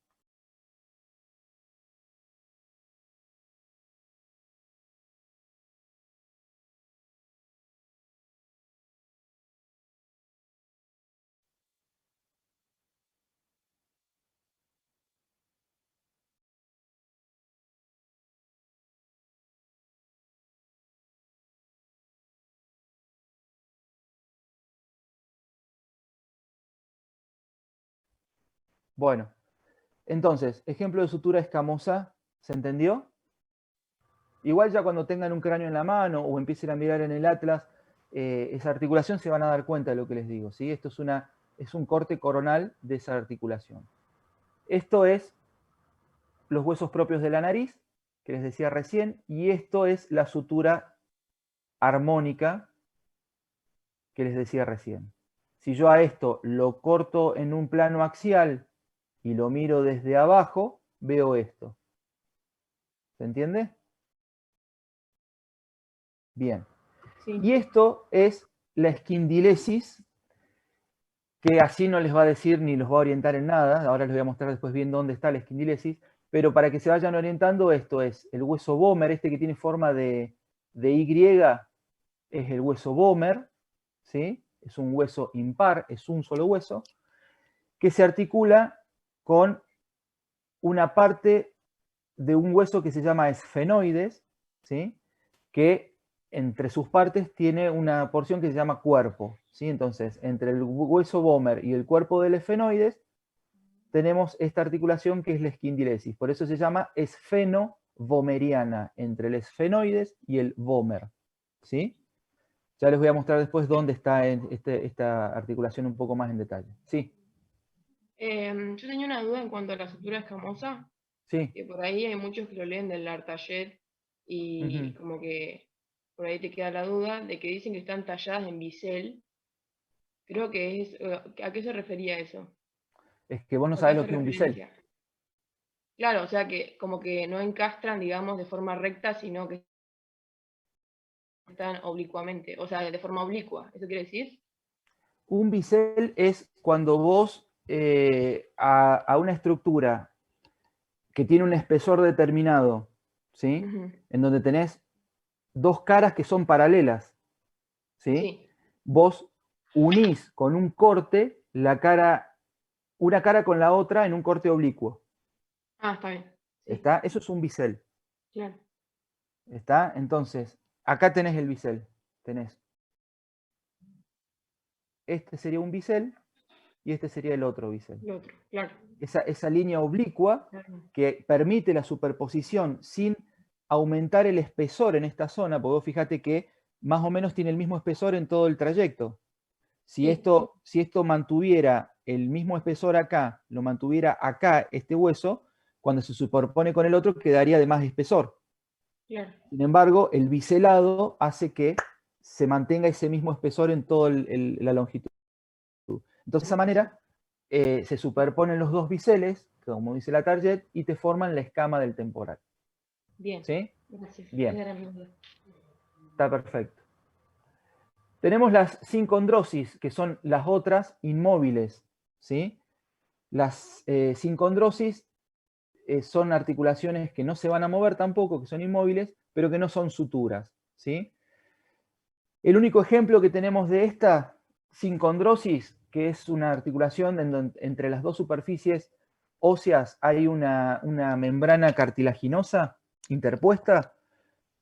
Bueno, entonces, ejemplo de sutura escamosa, ¿se entendió? Igual ya cuando tengan un cráneo en la mano o empiecen a mirar en el atlas, esa articulación se van a dar cuenta de lo que les digo, ¿sí? Esto es un corte coronal de esa articulación. Esto es los huesos propios de la nariz, que les decía recién, y esto es la sutura armónica que les decía recién. Si yo a esto lo corto en un plano axial y lo miro desde abajo, veo esto. ¿Se entiende? Bien. Sí. Y esto es la esquindilesis, que así no les va a decir ni los va a orientar en nada. Ahora les voy a mostrar después bien dónde está la esquindilesis. Pero para que se vayan orientando, esto es el hueso vomer, este que tiene forma de Y, es el hueso vomer, ¿sí? Es un hueso impar, es un solo hueso, que se articula con una parte de un hueso que se llama esfenoides, ¿sí? Que entre sus partes tiene una porción que se llama cuerpo, ¿sí? Entonces, entre el hueso vomer y el cuerpo del esfenoides, tenemos esta articulación que es la esquindilesis. Por eso se llama esfeno-vomeriana, entre el esfenoides y el vomer, ¿sí? Ya les voy a mostrar después dónde está esta articulación un poco más en detalle. Sí, Yo tenía una duda en cuanto a la sutura escamosa, sí. que por ahí hay muchos que lo leen del Lartallet y Ujú. como que por ahí te queda la duda de que dicen que están talladas en bisel. Creo que es, ¿a qué se refería eso? Es que vos no ¿A qué sabés lo hace que es un bisel. referencia? Claro, o sea que como que no encastran, digamos, de forma recta, sino que están oblicuamente, o sea, de forma oblicua. ¿Eso quiere decir? Un bisel es cuando vos a una estructura que tiene un espesor determinado, ¿sí? Ujú. En donde tenés dos caras que son paralelas, ¿sí? Sí. Vos unís con un corte una cara con la otra en un corte oblicuo. Ah, está bien. ¿Está? Eso es un bisel. Claro. ¿Está? Entonces, acá tenés el bisel. Tenés. Este sería un bisel y este sería el otro bisel. El otro, claro. Esa línea oblicua Claro. que permite la superposición sin aumentar el espesor en esta zona, porque vos fíjate que más o menos tiene el mismo espesor en todo el trayecto. Si esto mantuviera el mismo espesor acá, lo mantuviera acá este hueso, cuando se superpone con el otro quedaría de más espesor. Claro. Sin embargo, el biselado hace que se mantenga ese mismo espesor en toda la longitud. Entonces, de esa manera, se superponen los dos biseles, como dice la target, y te forman la escama del temporal. Bien. ¿Sí? Gracias. Bien. Esa era mi duda. Está perfecto. Tenemos las sincondrosis, que son las otras inmóviles. ¿Sí? Las sincondrosis son articulaciones que no se van a mover tampoco, que son inmóviles, pero que no son suturas. ¿Sí? El único ejemplo que tenemos de esta sincondrosis, que es una articulación en donde entre las dos superficies óseas hay una membrana cartilaginosa interpuesta,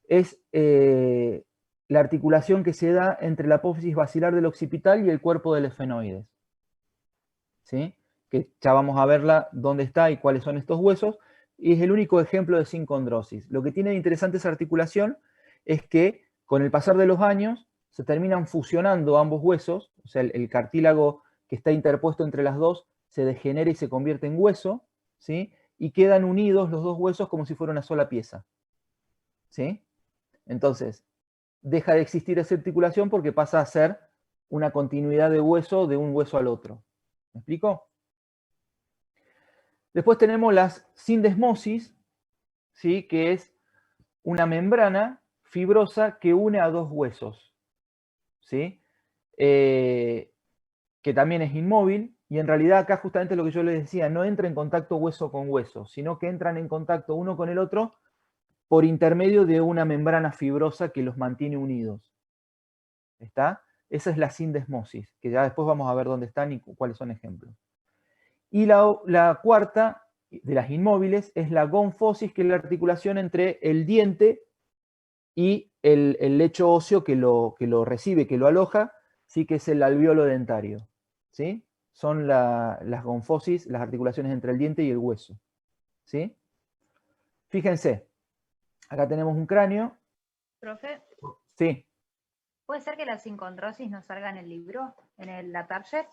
es la articulación que se da entre la apófisis basilar del occipital y el cuerpo del esfenoides. ¿Sí? Que ya vamos a verla dónde está y cuáles son estos huesos, y es el único ejemplo de sincondrosis. Lo que tiene de interesante esa articulación es que con el pasar de los años se terminan fusionando ambos huesos, o sea, el cartílago que está interpuesto entre las dos se degenera y se convierte en hueso, ¿sí? Y quedan unidos los dos huesos como si fuera una sola pieza. ¿Sí? Entonces, deja de existir esa articulación porque pasa a ser una continuidad de hueso de un hueso al otro. ¿Me explico? Después tenemos las sindesmosis, ¿sí? Que es una membrana fibrosa que une a dos huesos, ¿sí? Que también es inmóvil, y en realidad acá justamente lo que yo les decía, no entra en contacto hueso con hueso, sino que entran en contacto uno con el otro por intermedio de una membrana fibrosa que los mantiene unidos. ¿Está? Esa es la sindesmosis, que ya después vamos a ver dónde están y cuáles son ejemplos. Y la cuarta de las inmóviles es la gonfosis, que es la articulación entre el diente y el lecho óseo que lo recibe, que lo aloja, ¿sí? Que es el alvéolo dentario. ¿Sí? Son las gonfosis, las articulaciones entre el diente y el hueso. ¿Sí? Fíjense, acá tenemos un cráneo. Profe, Sí. ¿puede ser que la sincondrosis no salga en el libro, en la target?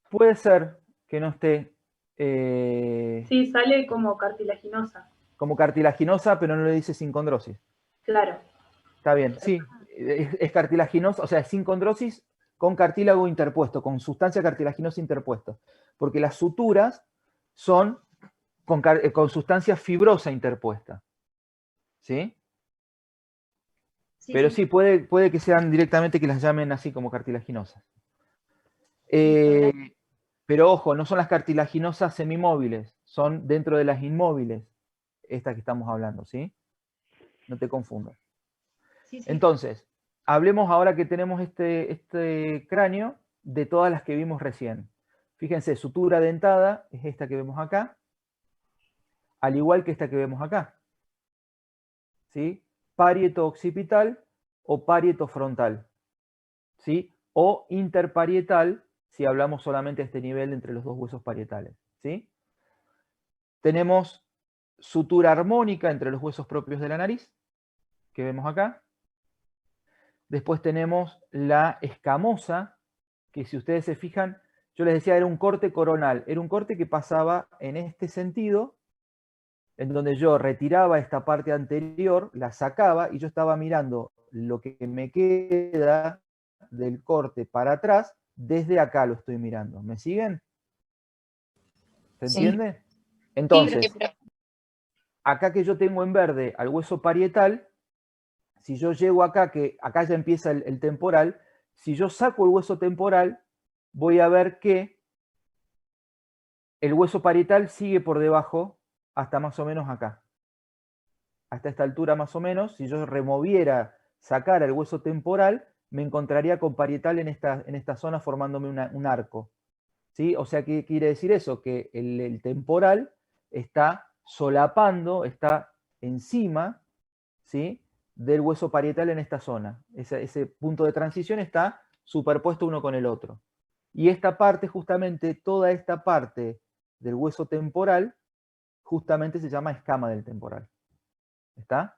Puede ser que no esté Sí, sale como cartilaginosa. como cartilaginosa, pero no le dice sincondrosis. Claro. Está bien, sí. Es cartilaginosa, o sea, es sincondrosis con cartílago interpuesto, con sustancia cartilaginosa interpuesta. Porque las suturas son con sustancia fibrosa interpuesta. ¿Sí? Sí, Pero sí. sí, puede que sean directamente que las llamen así como cartilaginosas. Pero ojo, no son las cartilaginosas semimóviles, son dentro de las inmóviles, estas que estamos hablando, ¿sí? No te confundas. Sí, sí. Entonces, hablemos ahora que tenemos este cráneo de todas las que vimos recién. Fíjense, sutura dentada es esta que vemos acá, al igual que esta que vemos acá. ¿Sí? Parieto occipital o parieto frontal. ¿Sí? O interparietal, si hablamos solamente de este nivel entre los dos huesos parietales. ¿Sí? Tenemos sutura armónica entre los huesos propios de la nariz, que vemos acá. Después tenemos la escamosa, que si ustedes se fijan, yo les decía, era un corte coronal. Era un corte que pasaba en este sentido, en donde yo retiraba esta parte anterior, la sacaba, y yo estaba mirando lo que me queda del corte para atrás, desde acá lo estoy mirando. ¿Me siguen? ¿Se Sí. entiende? Entonces, acá que yo tengo en verde al hueso parietal, si yo llego acá, que acá ya empieza el temporal, si yo saco el hueso temporal, voy a ver que el hueso parietal sigue por debajo hasta más o menos acá. Hasta esta altura más o menos, si yo removiera, sacara el hueso temporal, me encontraría con parietal en esta zona formándome un arco. ¿Sí? O sea, ¿qué quiere decir eso? Que el temporal está solapando, está encima, ¿sí?, del hueso parietal en esta zona. Ese punto de transición está superpuesto uno con el otro. Y esta parte, justamente, toda esta parte del hueso temporal, justamente se llama escama del temporal. ¿Está?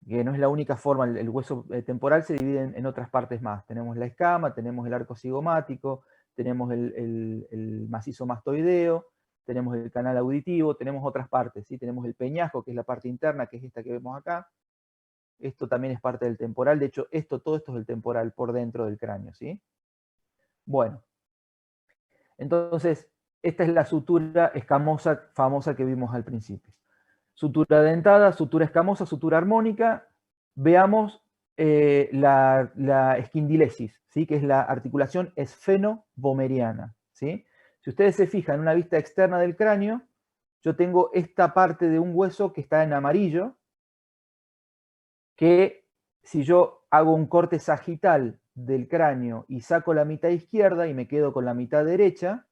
Que no es la única forma, el hueso temporal se divide en otras partes más. Tenemos la escama, tenemos el arco cigomático, tenemos el macizo mastoideo, tenemos el canal auditivo, tenemos otras partes, ¿sí? Tenemos el peñasco, que es la parte interna, que es esta que vemos acá. Esto también es parte del temporal, de hecho, todo esto es el temporal por dentro del cráneo, ¿sí? Bueno, entonces, esta es la sutura escamosa famosa que vimos al principio. Sutura dentada, sutura escamosa, sutura armónica. Veamos la esquindilesis, ¿sí?, que es la articulación esfeno-vomeriana, ¿sí? Si ustedes se fijan en una vista externa del cráneo, yo tengo esta parte de un hueso que está en amarillo, que si yo hago un corte sagital del cráneo y saco la mitad izquierda y me quedo con la mitad derecha,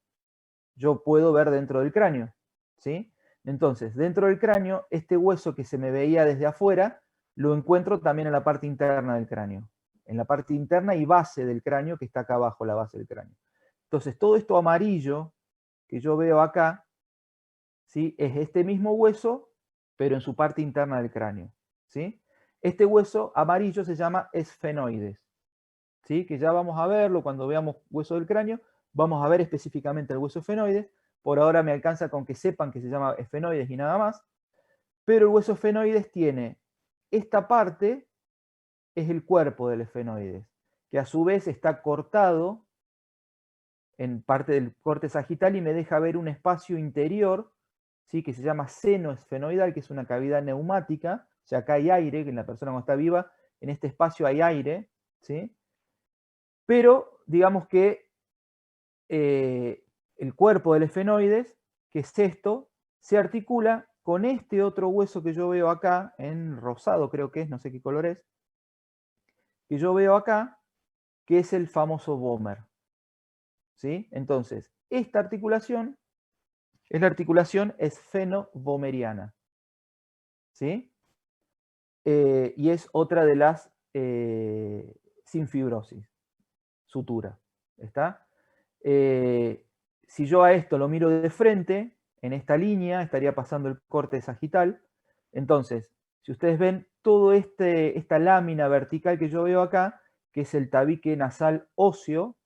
yo puedo ver dentro del cráneo, ¿sí? Entonces, dentro del cráneo, este hueso que se me veía desde afuera, lo encuentro también en la parte interna del cráneo. En la parte interna y base del cráneo, que está acá abajo, la base del cráneo. Entonces, todo esto amarillo que yo veo acá, ¿sí?, es este mismo hueso, pero en su parte interna del cráneo, ¿sí? Este hueso amarillo se llama esfenoides, ¿sí?, que ya vamos a verlo cuando veamos hueso del cráneo. Vamos a ver específicamente el hueso esfenoides. Por ahora me alcanza con que sepan que se llama esfenoides y nada más. Pero el hueso esfenoides tiene esta parte, es el cuerpo del esfenoides, que a su vez está cortado en parte del corte sagital y me deja ver un espacio interior, ¿sí?, que se llama seno esfenoidal, que es una cavidad neumática. O sea, acá hay aire, que en la persona cuando está viva, en este espacio hay aire, ¿sí? Pero digamos que el cuerpo del esfenoides, que es esto, se articula con este otro hueso que yo veo acá, en rosado creo que es, no sé qué color es, que yo veo acá, que es el famoso vomer, ¿sí? Entonces, esta articulación es la articulación esfeno-vomeriana, ¿sí? Y es otra de las sin fibrosis, sutura, ¿está? Si yo a esto lo miro de frente, en esta línea estaría pasando el corte sagital. Entonces, si ustedes ven toda esta lámina vertical que yo veo acá, que es el tabique nasal óseo,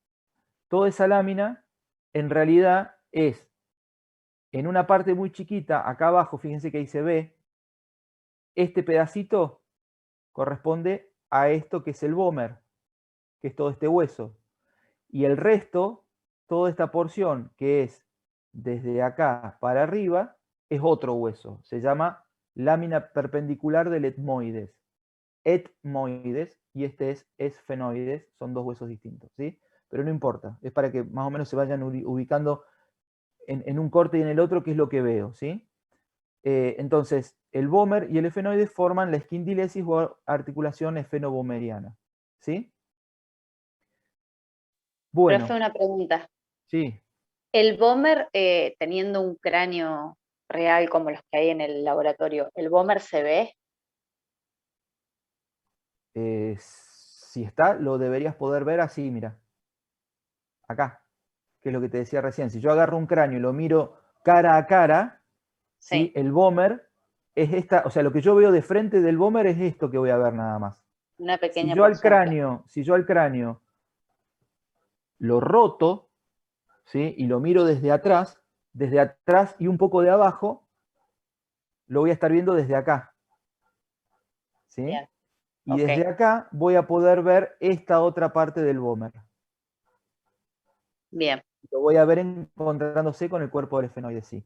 toda esa lámina en realidad es, en una parte muy chiquita, acá abajo, fíjense que ahí se ve, este pedacito corresponde a esto que es el vomer, que es todo este hueso. Y el resto, toda esta porción que es desde acá para arriba, es otro hueso. Se llama lámina perpendicular del etmoides. Etmoides, y este es esfenoides, son dos huesos distintos, ¿sí? Pero no importa, es para que más o menos se vayan ubicando en un corte y en el otro qué es lo que veo, ¿sí? Entonces, el vomer y el esfenoides forman la esquindilesis o articulación esfeno-vomeriana, ¿sí? Bueno. Profe, una pregunta. Sí. El vomer, teniendo un cráneo real como los que hay en el laboratorio, ¿el vomer se ve? Si está, lo deberías poder ver así, mira. Acá, que es lo que te decía recién. Si yo agarro un cráneo y lo miro cara a cara, ¿sí? El vomer es esta, o sea, lo que yo veo de frente del vomer es esto que voy a ver nada más. Una pequeña si yo al cráneo lo roto, ¿sí?, y lo miro desde atrás y un poco de abajo, lo voy a estar viendo desde acá, ¿sí? Bien. Y desde acá voy a poder ver esta otra parte del vomer. Bien. Lo voy a ver encontrándose con el cuerpo del esfenoide, sí.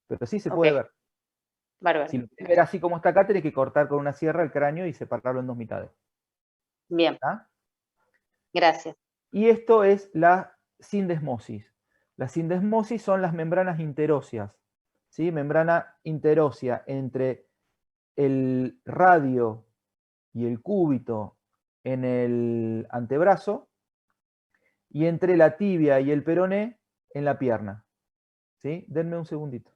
Pero sí se puede ver. Bárbaro. Si lo quieres ver así como está acá, tenés que cortar con una sierra el cráneo y separarlo en dos mitades. Bien. ¿Está? Gracias. Y esto es la sindesmosis. La sindesmosis son las membranas interóseas, ¿sí? Membrana interósea entre el radio y el cúbito en el antebrazo y entre la tibia y el peroné en la pierna, ¿sí? Denme un segundito.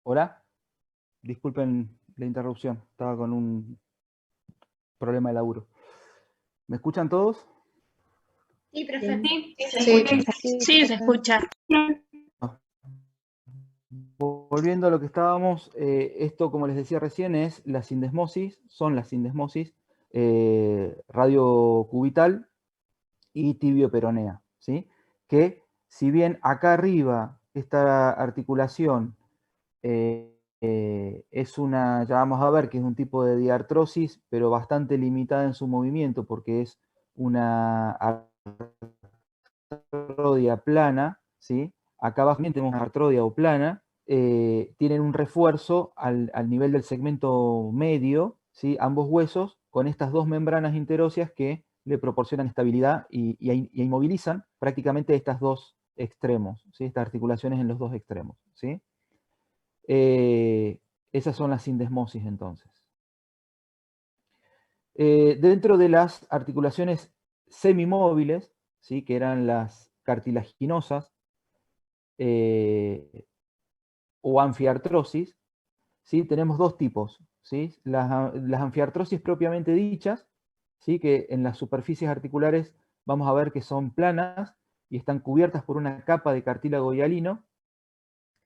Hola, disculpen la interrupción, estaba con un problema de laburo. ¿Me escuchan todos? Sí, profe. Sí, se escucha. Volviendo a lo que estábamos, esto, como les decía recién, es la sindesmosis, son las sindesmosis radiocubital y tibioperonea, ¿sí? Que si bien acá arriba esta articulación es una, ya vamos a ver que es un tipo de diartrosis, pero bastante limitada en su movimiento porque es una artrodia plana, ¿sí? Acá abajo también tenemos artrodia o plana, tienen un refuerzo al nivel del segmento medio, ¿sí? Ambos huesos, con estas dos membranas interóseas que le proporcionan estabilidad y inmovilizan prácticamente estos dos extremos, ¿sí? Estas articulaciones en los dos extremos, ¿sí? Esas son las sindesmosis entonces. Dentro de las articulaciones semimóviles, ¿sí? Que eran las cartilaginosas o anfiartrosis, ¿sí? Tenemos dos tipos, ¿sí? Las anfiartrosis propiamente dichas, ¿sí? Que en las superficies articulares vamos a ver que son planas y están cubiertas por una capa de cartílago hialino,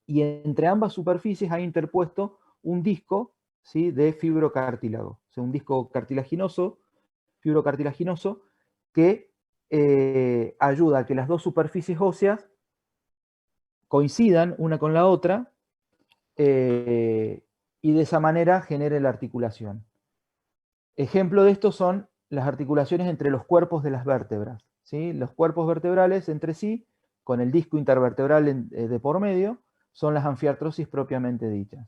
y entre ambas superficies hay interpuesto un disco, ¿sí? De fibrocartílago, o sea, un disco cartilaginoso, fibrocartilaginoso, que ayuda a que las dos superficies óseas coincidan una con la otra y de esa manera genere la articulación. Ejemplo de esto son las articulaciones entre los cuerpos de las vértebras, ¿sí? Los cuerpos vertebrales entre sí, con el disco intervertebral de por medio, son las anfiartrosis propiamente dichas.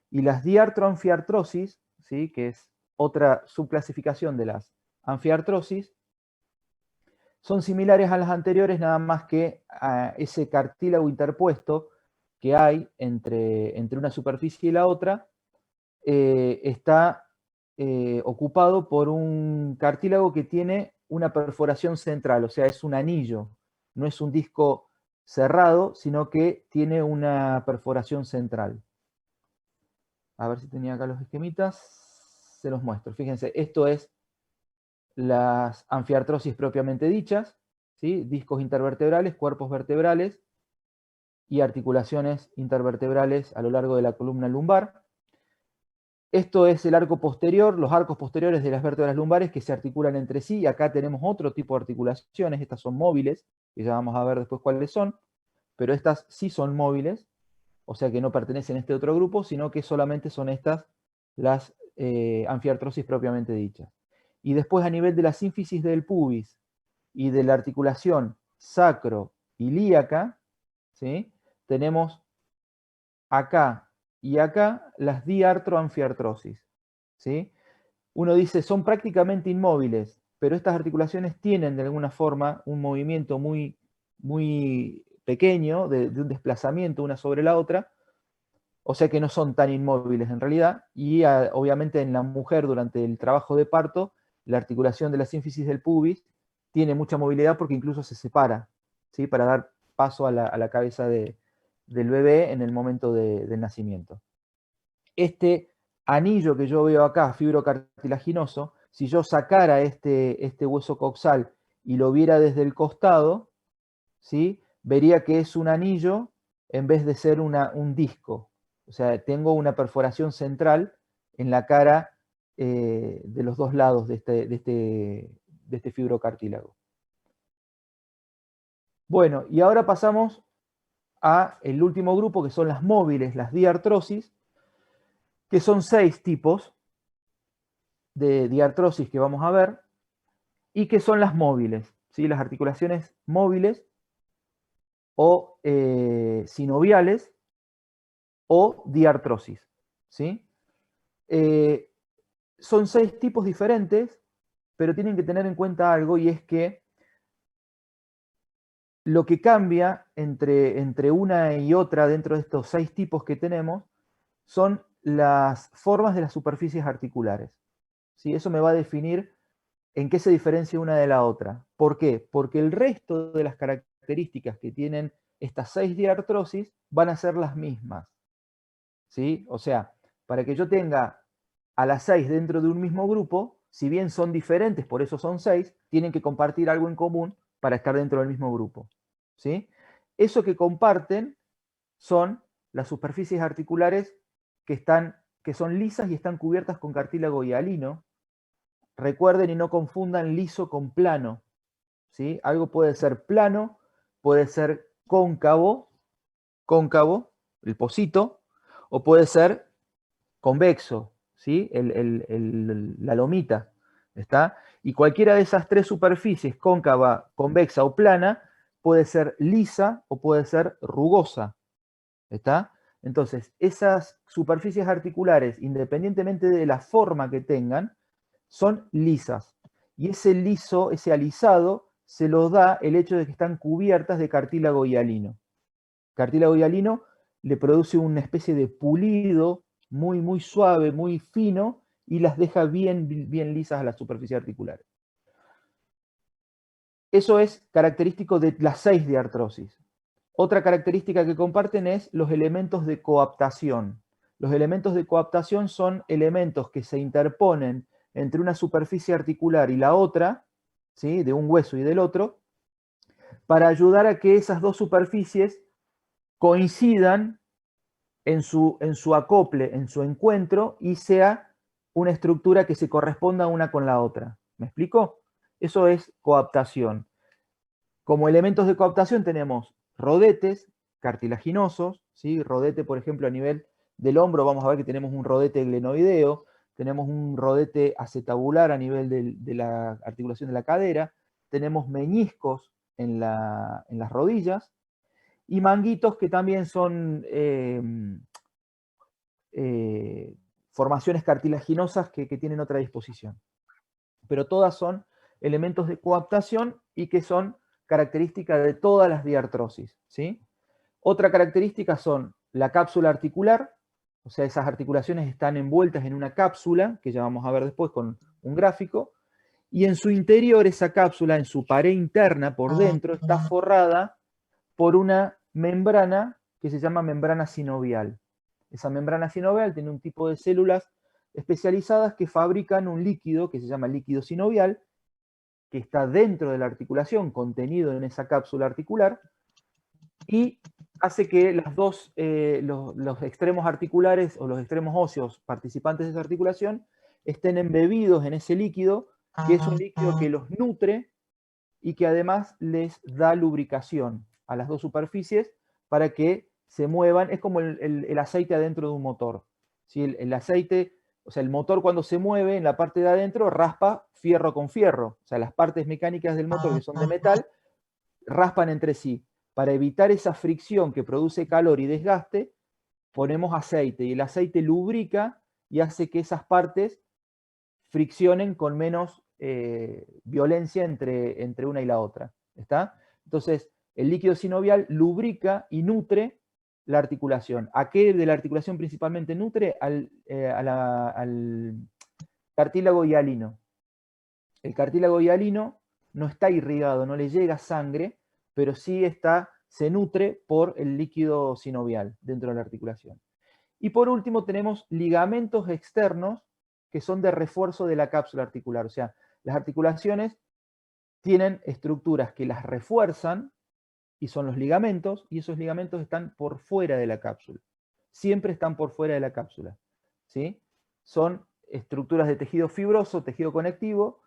Y las diartroanfiartrosis, ¿sí? Que es otra subclasificación de las anfiartrosis, son similares a las anteriores, nada más que a ese cartílago interpuesto que hay entre una superficie y la otra, está ocupado por un cartílago que tiene una perforación central, o sea, es un anillo, no es un disco cerrado, sino que tiene una perforación central. A ver si tenía acá los esquemitas, se los muestro. Fíjense, esto es las anfiartrosis propiamente dichas, ¿sí? Discos intervertebrales, cuerpos vertebrales y articulaciones intervertebrales a lo largo de la columna lumbar. Esto es el arco posterior, los arcos posteriores de las vértebras lumbares que se articulan entre sí, y acá tenemos otro tipo de articulaciones, estas son móviles, que ya vamos a ver después cuáles son, pero estas sí son móviles, o sea que no pertenecen a este otro grupo, sino que solamente son estas las anfiartrosis propiamente dichas. Y después a nivel de la sínfisis del pubis y de la articulación sacro-ilíaca, ¿sí? Tenemos acá y acá las diartroanfiartrosis, ¿sí? Uno dice, son prácticamente inmóviles, pero estas articulaciones tienen de alguna forma un movimiento muy, muy pequeño, de un desplazamiento una sobre la otra, o sea que no son tan inmóviles en realidad, y obviamente en la mujer durante el trabajo de parto, la articulación de la sínfisis del pubis tiene mucha movilidad porque incluso se separa, ¿sí? Para dar paso a la cabeza del bebé en el momento del nacimiento. Este anillo que yo veo acá, fibrocartilaginoso, si yo sacara este hueso coxal y lo viera desde el costado, ¿sí? Vería que es un anillo en vez de ser un disco. O sea, tengo una perforación central en la cara de los dos lados de este fibrocartílago. Bueno, y ahora pasamos al último grupo, que son las móviles, las diartrosis, que son 6 tipos de diartrosis que vamos a ver, y que son las móviles, ¿sí? Las articulaciones móviles o sinoviales o diartrosis, ¿sí? Son 6 tipos diferentes, pero tienen que tener en cuenta algo, y es que lo que cambia entre una y otra dentro de estos 6 tipos que tenemos son las formas de las superficies articulares, ¿sí? Eso me va a definir en qué se diferencia una de la otra. ¿Por qué? Porque el resto de las características características que tienen estas 6 diartrosis van a ser las mismas. ¿Sí? O sea, para que yo tenga a las 6 dentro de un mismo grupo, si bien son diferentes, por eso son 6, tienen que compartir algo en común para estar dentro del mismo grupo. ¿Sí? Eso que comparten son las superficies articulares que son lisas y están cubiertas con cartílago hialino. Recuerden y no confundan liso con plano. ¿Sí? Algo puede ser plano, puede ser cóncavo, el pocito, o puede ser convexo, ¿sí? La lomita, ¿está? Y cualquiera de esas 3 superficies, cóncava, convexa o plana, puede ser lisa o puede ser rugosa, ¿está? Entonces, esas superficies articulares, independientemente de la forma que tengan, son lisas. Y ese alisado se lo da el hecho de que están cubiertas de cartílago hialino. Cartílago hialino le produce una especie de pulido muy, muy suave, muy fino, y las deja bien, bien lisas a las superficies articulares. Eso es característico de las 6 diartrosis. Otra característica que comparten es los elementos de coaptación. Los elementos de coaptación son elementos que se interponen entre una superficie articular y la otra, ¿sí? De un hueso y del otro, para ayudar a que esas 2 superficies coincidan en su acople, en su encuentro, y sea una estructura que se corresponda una con la otra. ¿Me explico? Eso es coaptación. Como elementos de coaptación tenemos rodetes cartilaginosos, ¿sí? Rodete, por ejemplo, a nivel del hombro, vamos a ver que tenemos un rodete glenoideo, tenemos un rodete acetabular a nivel de la articulación de la cadera, tenemos meñiscos en las rodillas, y manguitos que también son formaciones cartilaginosas que tienen otra disposición. Pero todas son elementos de coaptación y que son características de todas las diartrosis, ¿sí? Otra característica son la cápsula articular, o sea, esas articulaciones están envueltas en una cápsula, que ya vamos a ver después con un gráfico, y en su interior esa cápsula, en su pared interna, por dentro, está forrada por una membrana que se llama membrana sinovial. Esa membrana sinovial tiene un tipo de células especializadas que fabrican un líquido que se llama líquido sinovial, que está dentro de la articulación, contenido en esa cápsula articular, y hace que los extremos articulares o los extremos óseos participantes de esa articulación estén embebidos en ese líquido, que es un líquido que los nutre y que además les da lubricación a las 2 superficies para que se muevan. Es como el aceite adentro de un motor. ¿Sí? El aceite, o sea, el motor cuando se mueve en la parte de adentro raspa fierro con fierro. O sea, las partes mecánicas del motor que son de metal raspan entre sí. Para evitar esa fricción que produce calor y desgaste, ponemos aceite, y el aceite lubrica y hace que esas partes friccionen con menos violencia entre una y la otra. ¿Está? Entonces, el líquido sinovial lubrica y nutre la articulación. ¿A qué de la articulación principalmente nutre? Al cartílago hialino. El cartílago hialino no está irrigado, no le llega sangre, pero sí se nutre por el líquido sinovial dentro de la articulación. Y por último tenemos ligamentos externos que son de refuerzo de la cápsula articular. O sea, las articulaciones tienen estructuras que las refuerzan, y son los ligamentos, y esos ligamentos están por fuera de la cápsula. Siempre están por fuera de la cápsula, ¿sí? Son estructuras de tejido fibroso, tejido conectivo,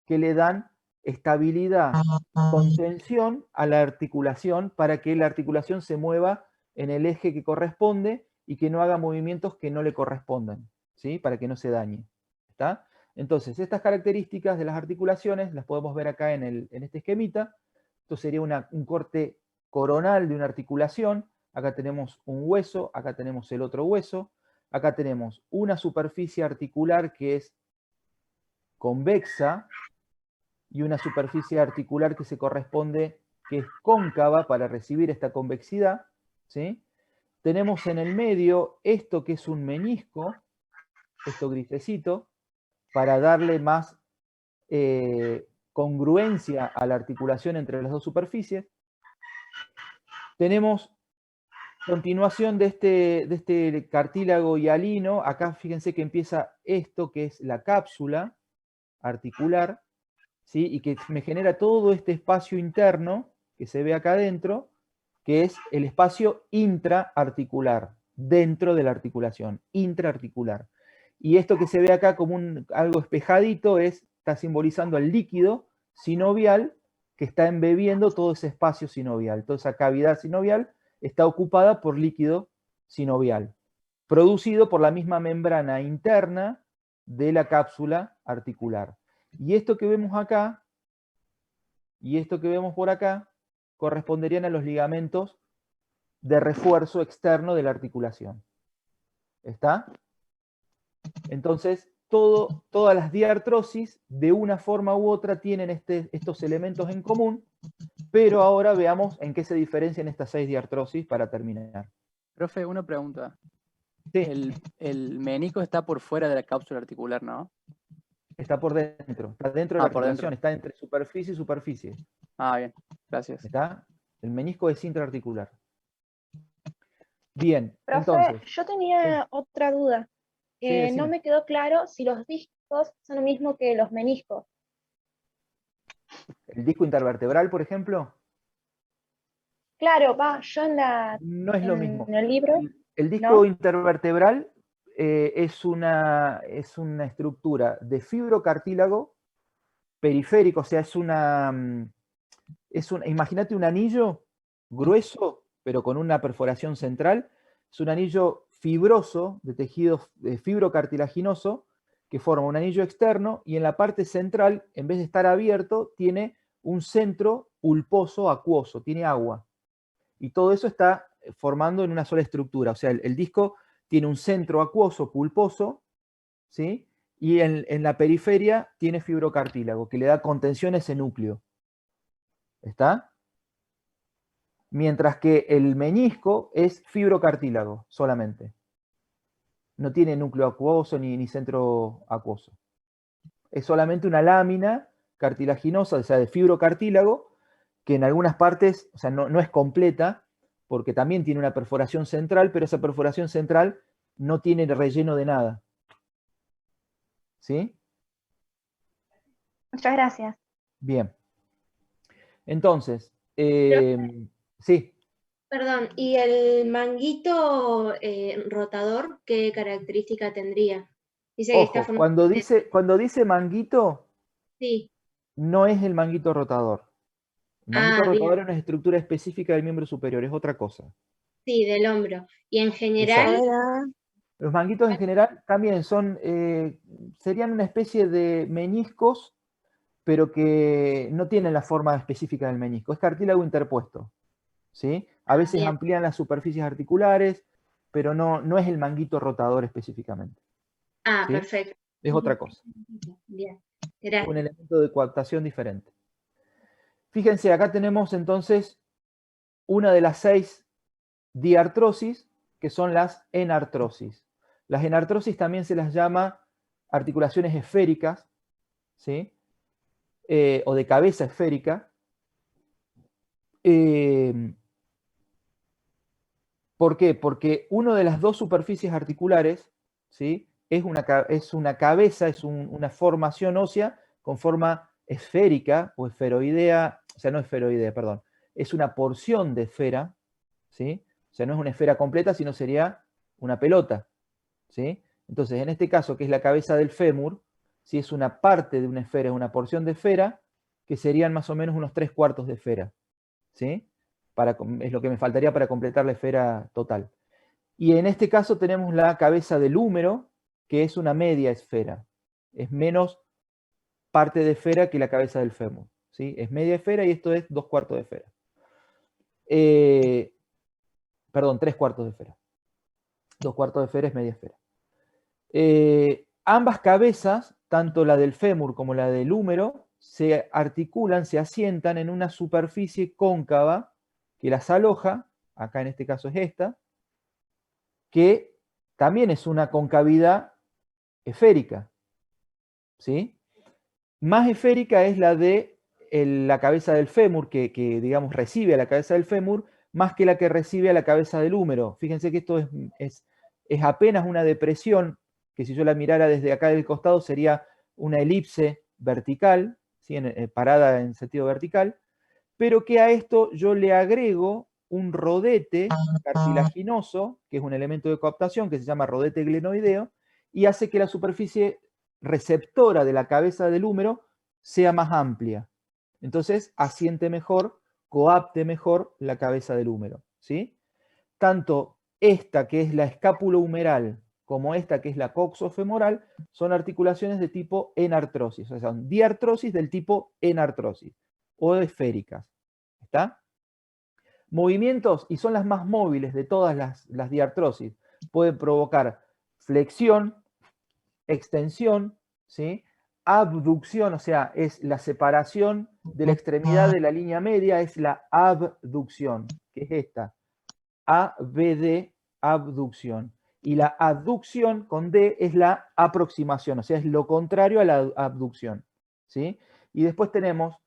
que le dan estabilidad, contención a la articulación para que la articulación se mueva en el eje que corresponde y que no haga movimientos que no le correspondan, ¿sí? Para que no se dañe. ¿Está? Entonces, estas características de las articulaciones las podemos ver acá en este esquemita. Esto sería un corte coronal de una articulación. Acá tenemos un hueso, acá tenemos el otro hueso, acá tenemos una superficie articular que es convexa y una superficie articular que es cóncava para recibir esta convexidad, ¿sí? Tenemos en el medio esto que es un meñisco, esto grisecito, para darle más congruencia a la articulación entre las 2 superficies. tenemos continuación de este cartílago hialino. Acá fíjense que empieza esto, que es la cápsula articular, ¿sí? Y que me genera todo este espacio interno que se ve acá adentro, que es el espacio intraarticular, dentro de la articulación, intraarticular. Y esto que se ve acá como algo espejadito está simbolizando el líquido sinovial que está embebiendo todo ese espacio sinovial. Toda esa cavidad sinovial está ocupada por líquido sinovial, producido por la misma membrana interna de la cápsula articular. Y esto que vemos acá, y esto que vemos por acá, corresponderían a los ligamentos de refuerzo externo de la articulación. ¿Está? Entonces, todas las diartrosis, de una forma u otra, tienen estos elementos en común, pero ahora veamos en qué se diferencian estas 6 diartrosis para terminar. Profe, una pregunta. Sí. El menisco está por fuera de la cápsula articular, ¿no? Está por dentro, está dentro de la por articulación, dentro. está entre superficie y superficie. Ah, bien, gracias. ¿Está? El menisco es intraarticular. Bien, Profe, entonces. yo tenía otra duda. Sí, No decime. me quedó claro si los discos son lo mismo que los meniscos. ¿El disco intervertebral, por ejemplo? Claro, yo No es lo mismo. en el libro. El disco ¿no? intervertebral es una estructura de fibrocartílago periférico, o sea, imagínate un anillo grueso, pero con una perforación central. Es un anillo fibroso, de tejido fibrocartilaginoso, que forma un anillo externo, y en la parte central, en vez de estar abierto, tiene un centro pulposo acuoso, tiene agua. Y todo eso está formando en una sola estructura. O sea, el disco tiene un centro acuoso pulposo, ¿sí? Y en la periferia tiene fibrocartílago, que le da contención a ese núcleo. ¿Está? Mientras que el menisco es fibrocartílago solamente. No tiene núcleo acuoso ni centro acuoso. Es solamente una lámina cartilaginosa, o sea, de fibrocartílago, que en algunas partes, o sea, no es completa, porque también tiene una perforación central, pero esa perforación central no tiene relleno de nada. ¿Sí? Muchas gracias. Bien. Entonces, sí. Perdón, ¿y el manguito rotador qué característica tendría? Dice que está Ojo, formado. cuando dice manguito, Sí. no es el manguito rotador. El manguito Ah, bien. rotador es una estructura específica del miembro superior, es otra cosa. Sí, del hombro. Y en general, Los manguitos en general también serían una especie de meniscos, pero que no tienen la forma específica del menisco. Es cartílago interpuesto, ¿sí? A veces bien. amplían las superficies articulares, pero no es el manguito rotador específicamente. Ah, ¿sí? perfecto. Es otra cosa. Bien, Un gracias. elemento de coaptación diferente. Fíjense, acá tenemos entonces una de las 6 diartrosis, que son las enartrosis. Las enartrosis también se las llama articulaciones esféricas, ¿sí? O de cabeza esférica. ¿Por qué? Porque una de las 2 superficies articulares, ¿sí? es una cabeza, es una formación ósea con forma esférica o esferoidea, o sea, no esferoidea, perdón, es una porción de esfera, ¿sí? O sea, no es una esfera completa, sino sería una pelota, ¿sí? Entonces, en este caso, que es la cabeza del fémur, ¿sí? Es una parte de una esfera, es una porción de esfera, que serían más o menos unos 3/4 de esfera, ¿sí? Es lo que me faltaría para completar la esfera total. Y en este caso tenemos la cabeza del húmero, que es una media esfera. Es menos parte de esfera que la cabeza del fémur, ¿sí? Es media esfera y esto es 2/4 de esfera. Perdón, 3/4 de esfera. 2/4 de esfera es media esfera. Ambas cabezas, tanto la del fémur como la del húmero, se articulan, se asientan en una superficie cóncava que las aloja, acá en este caso es esta, que también es una concavidad esférica, ¿sí? Más esférica es la de la cabeza del fémur, que digamos recibe a la cabeza del fémur más que la que recibe a la cabeza del húmero. Fíjense que esto es apenas una depresión, que si yo la mirara desde acá del costado sería una elipse vertical, ¿sí? Parada en sentido vertical, pero que a esto yo le agrego un rodete cartilaginoso, que es un elemento de coaptación que se llama rodete glenoideo, y hace que la superficie receptora de la cabeza del húmero sea más amplia. Entonces asiente mejor, coapte mejor la cabeza del húmero, ¿sí? Tanto esta, que es la escápulo humeral, como esta, que es la coxofemoral, son articulaciones de tipo enartrosis, o sea, son diartrosis del tipo enartrosis, o esféricas. ¿Está? Movimientos, y son las más móviles de todas las diartrosis, pueden provocar flexión, extensión, ¿sí? Abducción, o sea, es la separación de la extremidad de la línea media, es la abducción, que es esta, ABD, abducción. Y la adducción con D es la aproximación, o sea, es lo contrario a la abducción, ¿sí? Y después tenemos